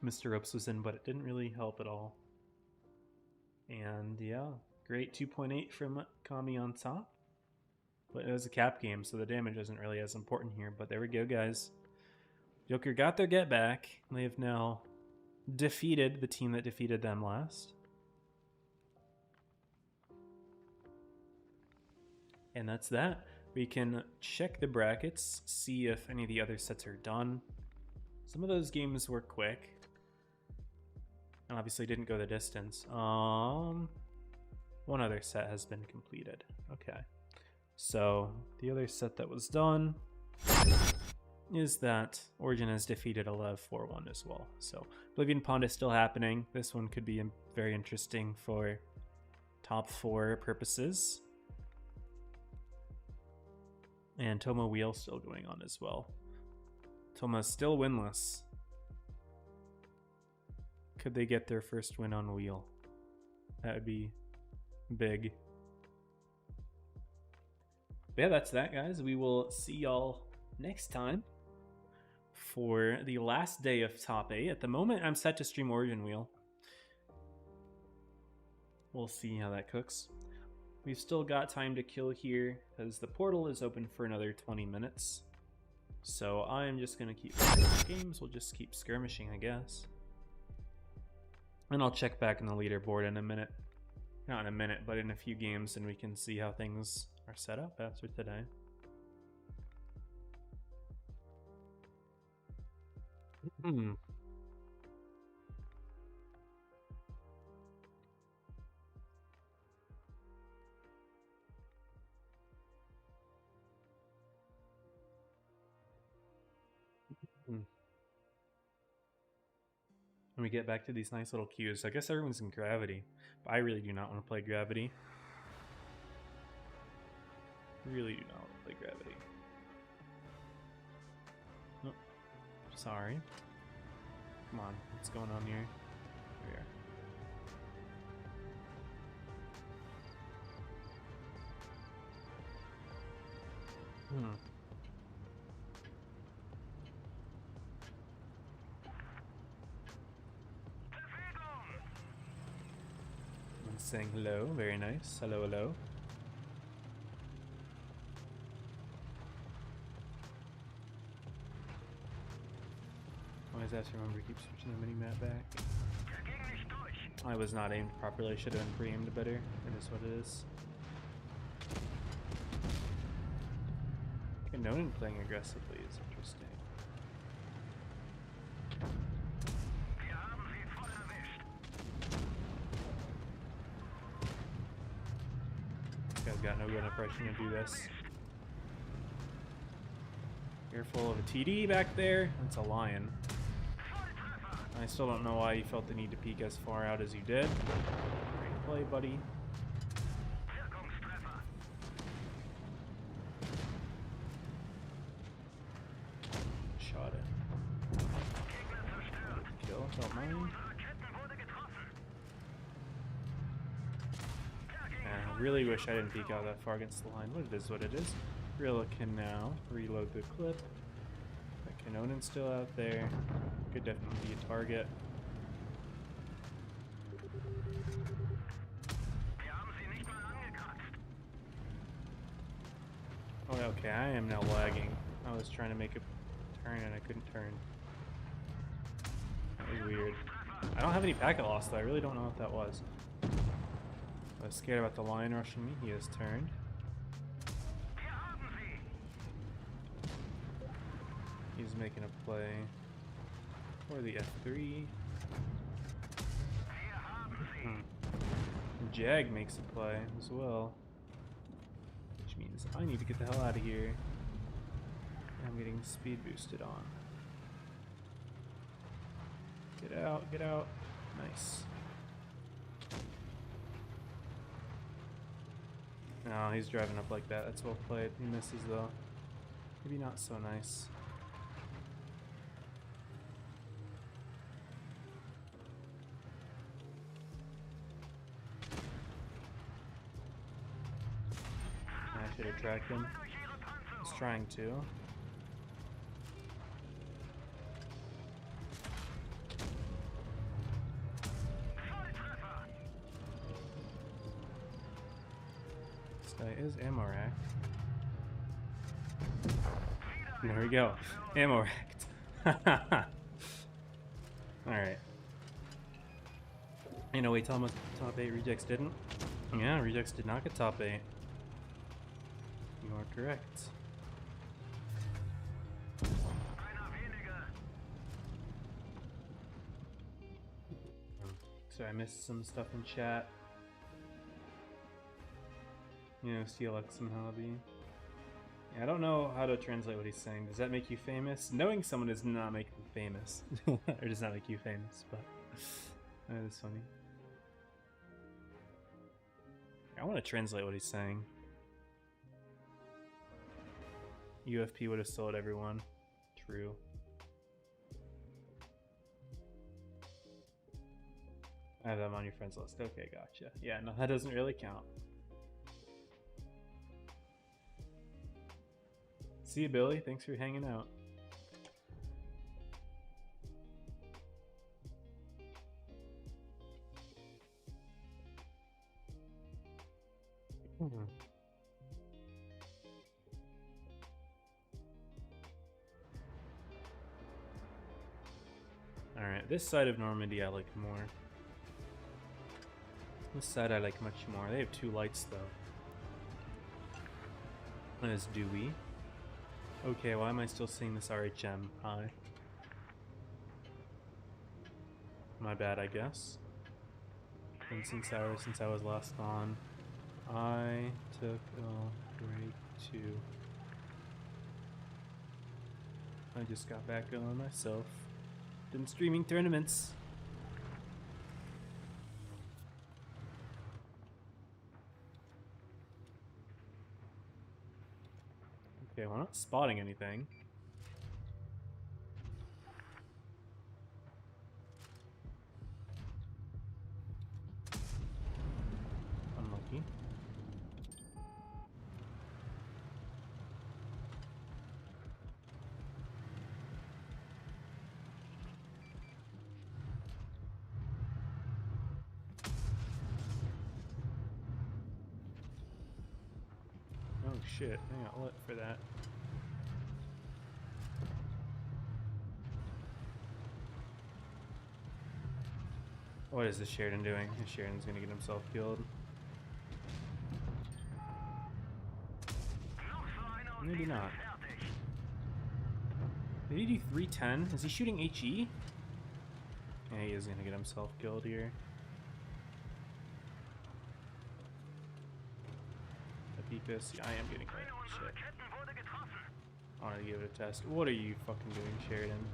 Mr. Ropes was in, but it didn't really help at all. And yeah, great 2.8 from Kami on top. But it was a cap game, so the damage isn't really as important here. But there we go, guys. Joker got their get back. They have now defeated the team that defeated them last. And that's that. We can check the brackets, see if any of the other sets are done. Some of those games were quick. And obviously didn't go the distance. One other set has been completed. Okay. So the other set that was done is that Origin has defeated Alev 4-1 as well. So Oblivion Pond is still happening. This one could be very interesting for top 4 purposes. And Toma Wheel still going on as well. Toma's still winless. Could they get their first win on Wheel? That would be big. But yeah, that's that, guys. We will see y'all next time for the last day of Top 8. At the moment, I'm set to stream Origin Wheel. We'll see how that cooks. We've still got time to kill here because the portal is open for another 20 minutes. So I'm just going to keep playing games. We'll just keep skirmishing, I guess. And I'll check back in the leaderboard in a minute. Not in a minute, but in a few games, and we can see how things are set up after today. we get back to these nice little queues. I guess everyone's in gravity, but I really do not want to play gravity. Really do not want to play gravity. Oh, sorry. Come on, what's going on here? Here we are. Saying hello, very nice. Hello, hello. Always have to remember to keep switching the mini-map back. I was not aimed properly, I should have been pre-aimed better. It is what it is. Okay, Nonin playing aggressively is interesting. This guy's got no good impression to do this. Careful of a TD back there. That's a lion. I still don't know why you felt the need to peek as far out as you did. Great play, buddy. Shot it. Kill, don't mind. I really wish I didn't peek out that far against the line, but it is what it is. Rilla can now reload the clip. Kanonen's still out there. Could definitely be a target. Oh, okay, I am now lagging. I was trying to make a turn and I couldn't turn. That was weird. I don't have any packet loss though, I really don't know what that was. I was scared about the lion rushing me. He has turned. He's making a play for the F3. Jag makes a play as well, which means I need to get the hell out of here. I'm getting speed boosted on. Get out, get out. Nice. No, he's driving up like that. That's well played. He misses though. Maybe not so nice. I should have tracked him. I was trying to. This guy is ammo racked. There we go. Ammo racked. Alright. You know, wait, tell him top 8 rejects didn't? Yeah, rejects did not get top 8. You are correct. So I missed some stuff in chat. You know, CLX and hobby. Yeah, I don't know how to translate what he's saying. Does that make you famous? Knowing someone does not make them famous. Or does not make you famous, but that is funny. I want to translate what he's saying. UFP would have sold everyone. True. I have them on your friends list. Okay, gotcha. Yeah, no, that doesn't really count. See you, Billy. Thanks for hanging out. Alright, this side of Normandy I like more. This side I like much more. They have 2 lights though. One is Dewey. Okay, why am I still seeing this RHM? Hi. My bad, I guess. And since I was last on, I took a break too. I just got back on myself. Been streaming tournaments. Okay, we're not spotting anything. Unlucky. Oh shit, I got lit for that. What is this Sheridan doing? Sheridan's gonna get himself killed. Maybe not. Did he do 310? Is he shooting HE? Yeah, he is gonna get himself killed here. Peepus. I am getting hit. Shit. I wanted to give it a test. What are you fucking doing, Sheridan?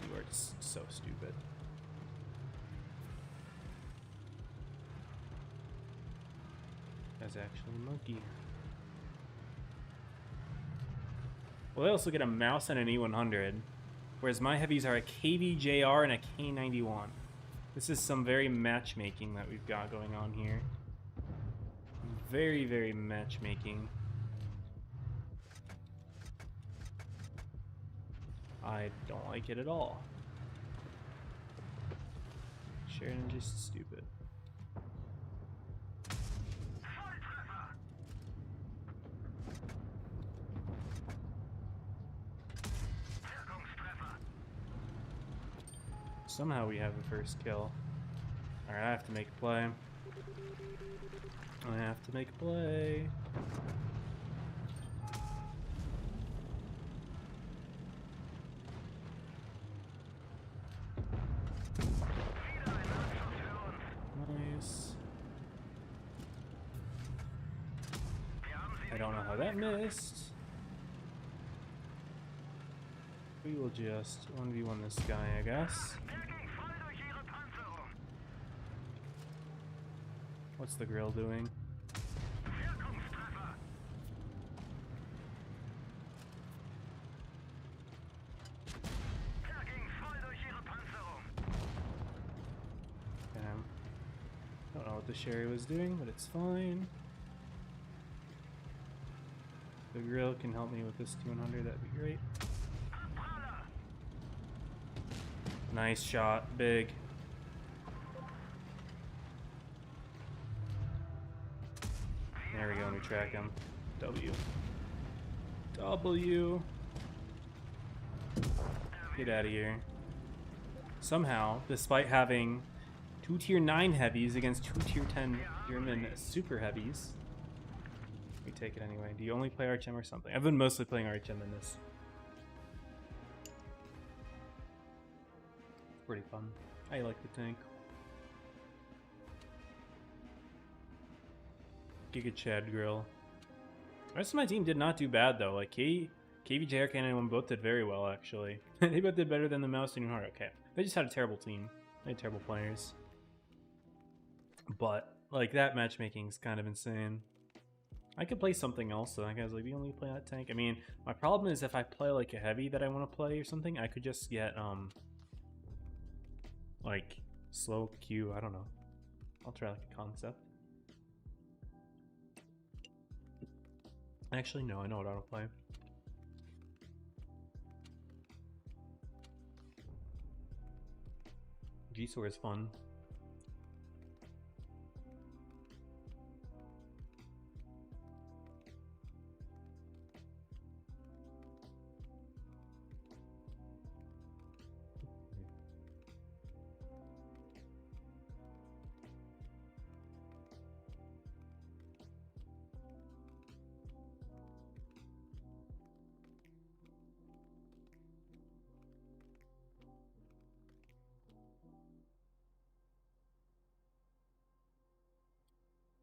You are just so stupid. That's actually a monkey. Well, they also get a mouse and an E100, whereas my heavies are a KVJR and a K91. This is some very matchmaking that we've got going on here. Very, very matchmaking. I don't like it at all. Sheridan just stupid. Somehow we have the first kill. Alright, I have to make a play. I have to make a play. Nice. I don't know how that missed. We will just 1v1 this guy, I guess. What's the grill doing? Damn. Don't know what the Sherry was doing, but it's fine. The grill can help me with this 200, that'd be great. Nice shot, big. There we go, and we track him. W. W. Get out of here. Somehow, despite having 2 tier 9 heavies against 2 tier 10 German super heavies, we take it anyway. Do you only play RHM or something? I've been mostly playing RHM in this. Pretty fun. I like the tank. Giga Chad Grill. The rest of my team did not do bad though. Like KVJ, and anyone both did very well actually. They both did better than the Mouse and Heart. Okay, they just had a terrible team. They had terrible players. But like that matchmaking is kind of insane. I could play something else though. That guy's like, we only play that tank. I mean, my problem is if I play like a heavy that I want to play or something, I could just get like slow Q. I don't know. I'll try like a concept. Actually, no, I know what I don't play. G-Sword is fun.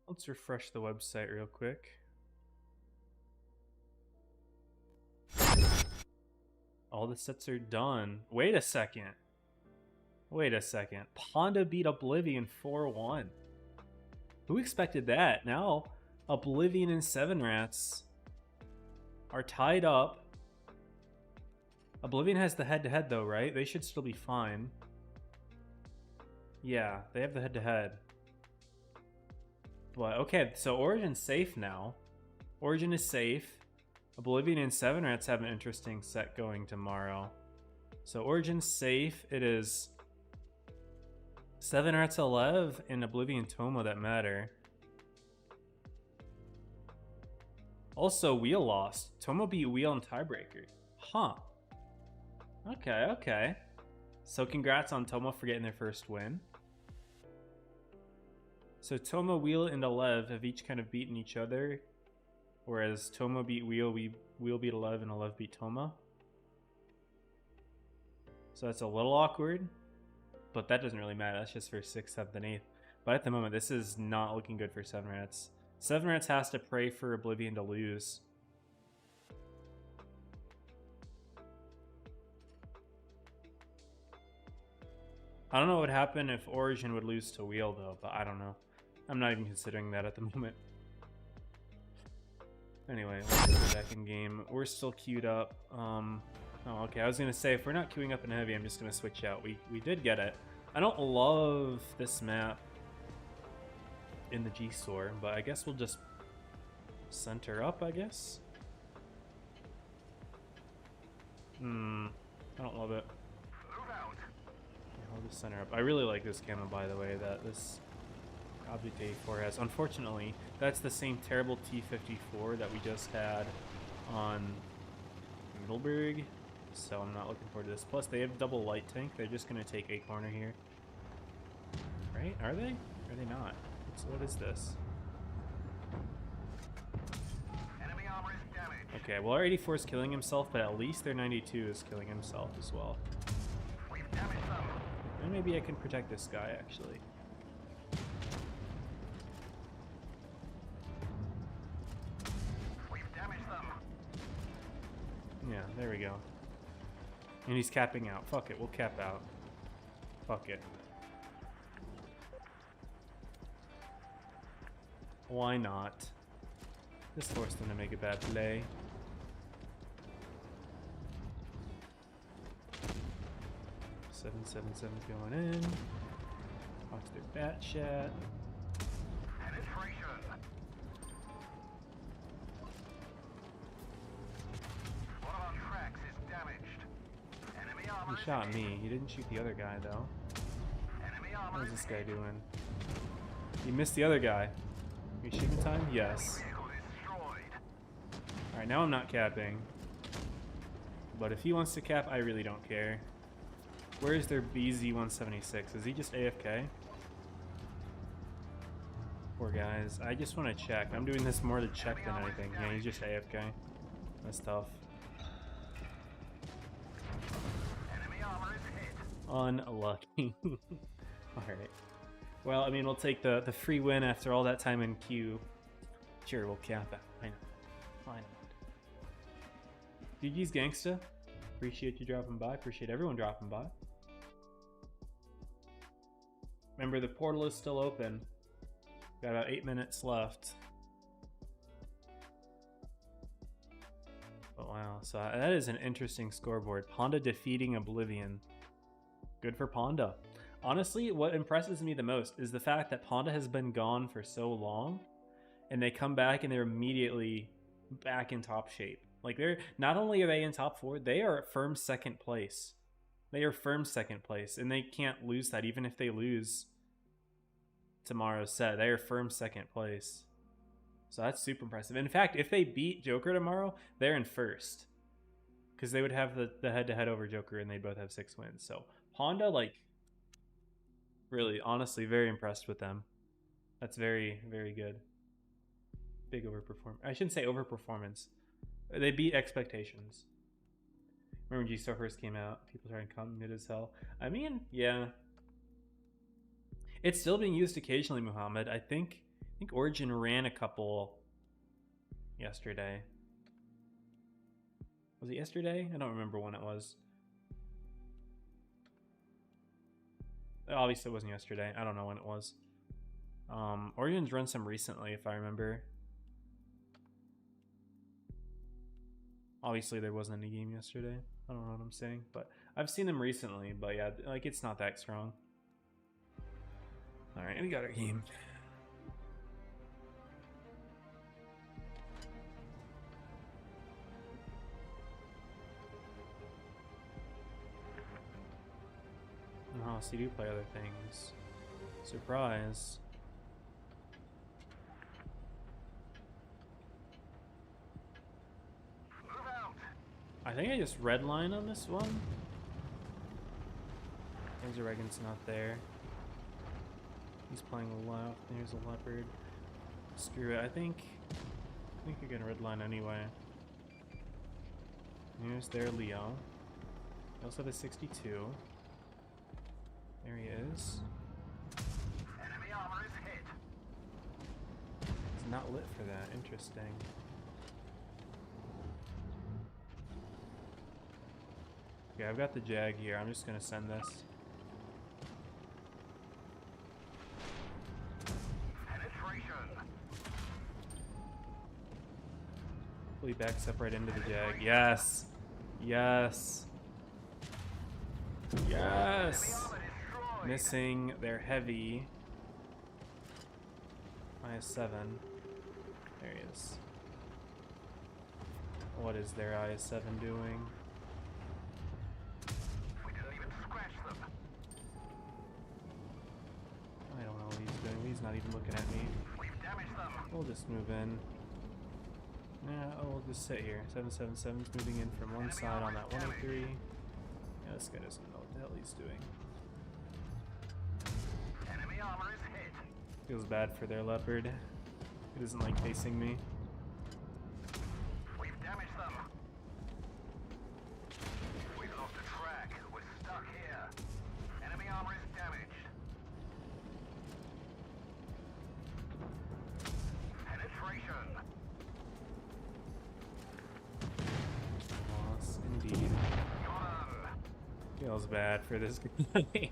Let's refresh the website real quick. All the sets are done. Wait a second. Wait a second. Ponda beat Oblivion 4-1. Who expected that? Now, Oblivion and 7 Rats are tied up. Oblivion has the head-to-head though, right? They should still be fine. Yeah, they have the head-to-head. But okay, so Origin's safe now. Origin is safe. Oblivion and Seven Rats have an interesting set going tomorrow. So Origin's safe. It is Seven Rats 11 and Oblivion Toma that matter. Also, Wheel lost. Toma beat Wheel in tiebreaker. Huh. Okay, okay. So congrats on Toma for getting their first win. So Toma, Wheel, and Alev have each kind of beaten each other. Whereas Toma beat Wheel, Wheel beat Alev, and Alev beat Toma. So that's a little awkward. But that doesn't really matter. That's just for 6th, 7th, and 8th. But at the moment, this is not looking good for Seven Rats. Seven Rats has to pray for Oblivion to lose. I don't know what would happen if Origin would lose to Wheel, though, but I don't know. I'm not even considering that at the moment. Anyway, let's get back in game. We're still queued up. Oh, okay. I was going to say, if we're not queuing up in heavy, I'm just going to switch out. We did get it. I don't love this map in the G-Store, but I guess we'll just center up, I guess. I don't love it. I'll just center up. I really like this camo, by the way, that this Object 84 has. Unfortunately, that's the same terrible T-54 that we just had on Middleburg, so I'm not looking forward to this. Plus, they have double light tank. They're just going to take a corner here. Right? Are they? Are they not? What is this? Enemy armor is damaged. Okay, well our 84 is killing himself, but at least their 92 is killing himself as well. We've damaged them. And maybe I can protect this guy, actually. We've damaged them. Yeah, there we go. And he's capping out. Fuck it, we'll cap out. Fuck it. Why not? Just force them to make a bad play. Seven going in. Watch their bat chat. Penetration. One of our tracks is damaged. Enemy armor. He shot me. He didn't shoot the other guy though. Enemy armor. What is this guy doing? He missed the other guy. Are you shooting time? Yes. Alright, now I'm not capping. But if he wants to cap, I really don't care. Where is their BZ-176? Is he just AFK? Poor guys. I just want to check. I'm doing this more to check than anything. Yeah, he's just AFK. That's tough. Enemy armor is hit. Unlucky. Alright. Well, I mean, we'll take the free win after all that time in queue. Sure, we'll cap it. Why not? Why not? GG's Gangsta. Appreciate you dropping by. Appreciate everyone dropping by. Remember, the portal is still open. Got about 8 minutes left. But wow, so that is an interesting scoreboard. Ponda defeating Oblivion. Good for Ponda. Honestly, what impresses me the most is the fact that Ponda has been gone for so long, and they come back and they're immediately back in top shape. Like, they're not only are they in top 4, they are at firm 2nd place. They are firm 2nd place, and they can't lose that even if they lose tomorrow's set. They are firm 2nd place. So that's super impressive. In fact, if they beat Joker tomorrow, they're in 1st. Because they would have the head-to-head over Joker, and they both have 6 wins. So Honda, like, really, honestly, very impressed with them. That's very, very good. Big overperformance. I shouldn't say overperformance. They beat expectations. Remember when G-Star first came out? People trying to come mid as hell. I mean, yeah. It's still being used occasionally, Muhammad. I think Origin ran a couple yesterday. Was it yesterday? I don't remember when it was. Obviously it wasn't yesterday. I don't know when it was. Origin's run some recently, if I remember. Obviously, there wasn't any game yesterday. I don't know what I'm saying, but I've seen them recently. But yeah, like it's not that strong. All right, we got our game. Oh, so you do play other things. Surprise. Move out. I think I just redline on this one. Reagan's not there. He's playing left. There's a leopard. Screw it. I think you're gonna redline anyway. Here's their Leo. They also have a 62. There he is. Enemy armor is hit. It's not lit for that. Interesting. Okay, I've got the Jag here. I'm just gonna send this. Hopefully he backs up right into the Jag. Yes! Yes! Yes! Missing their heavy. IS-7. There he is. What is their IS-7 doing? We didn't even scratch them. I don't know what he's doing. He's not even looking at me. We've damaged them. We'll just move in. Yeah, oh, we'll just sit here. 777's moving in from one side on that 103. Yeah, this guy doesn't know what the hell he's doing. Enemy armor is hit. Feels bad for their leopard. He doesn't like facing me. We've damaged them. We've lost a track. We're stuck here. Enemy armor is damaged. Penetration. Loss, indeed. Got him. Feels bad for this guy.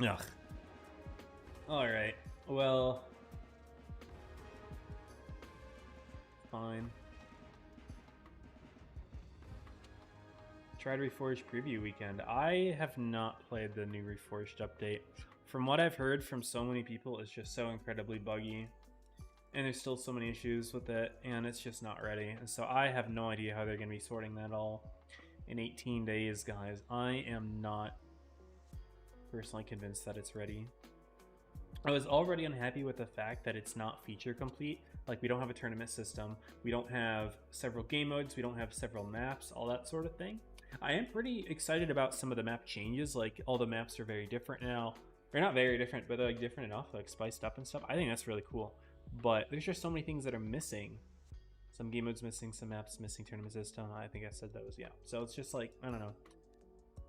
Ugh. Alright. Well. Fine. Tried Reforged preview weekend. I have not played the new Reforged update. From what I've heard from so many people, it's just so incredibly buggy. And there's still so many issues with it, and it's just not ready. And so I have no idea how they're going to be sorting that all in 18 days, guys. I am not personally convinced that it's ready. I was already unhappy with the fact that it's not feature complete. Like, we don't have a tournament system, we don't have several game modes, we don't have several maps, all that sort of thing. I am pretty excited about some of the map changes. Like, all the maps are very different now. They're not very different, but they're like different enough, like spiced up and stuff. I think that's really cool. But there's just so many things that are missing. Some game modes missing, some maps missing, tournament system. I think I said that was, yeah. So it's just like, I don't know.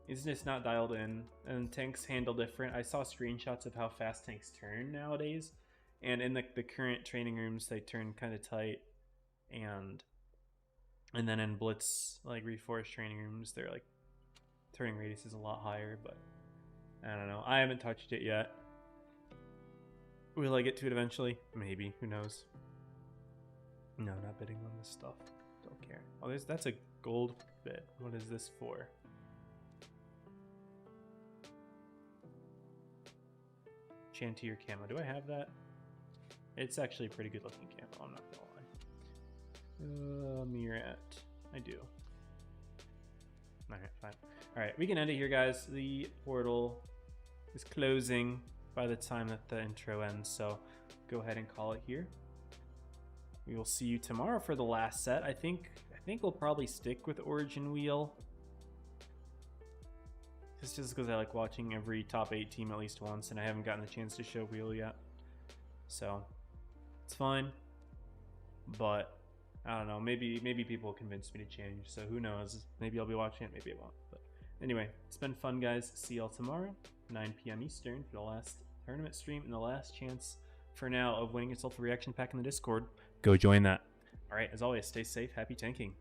It's just not dialed in, and tanks handle different. I saw screenshots of how fast tanks turn nowadays, and in the current training rooms they turn kind of tight, and then in Blitz, like Reforged training rooms, they're like turning radius is a lot higher. But I don't know. I haven't touched it yet. Will I get to it eventually? Maybe. Who knows? No, not bidding on this stuff. Don't care. Oh, that's a gold bit. What is this for? Chantier camo. Do I have that? It's actually a pretty good looking camo, I'm not gonna lie. Mirat. I do. Alright, fine. Alright, we can end it here, guys. The portal is closing by the time that the intro ends, so go ahead and call it here. We will see you tomorrow for the last set. I think we'll probably stick with Origin Wheel. It's just because I like watching every top 8 team at least once, and I haven't gotten the chance to show Wheel yet. So, it's fine. But, I don't know, maybe people will convince me to change, so who knows. Maybe I'll be watching it, maybe I won't. But anyway, it's been fun, guys. See y'all tomorrow, 9 p.m. Eastern, for the last tournament stream and the last chance for now of winning yourself a reaction pack in the Discord. Go join that. Alright, as always, stay safe, happy tanking.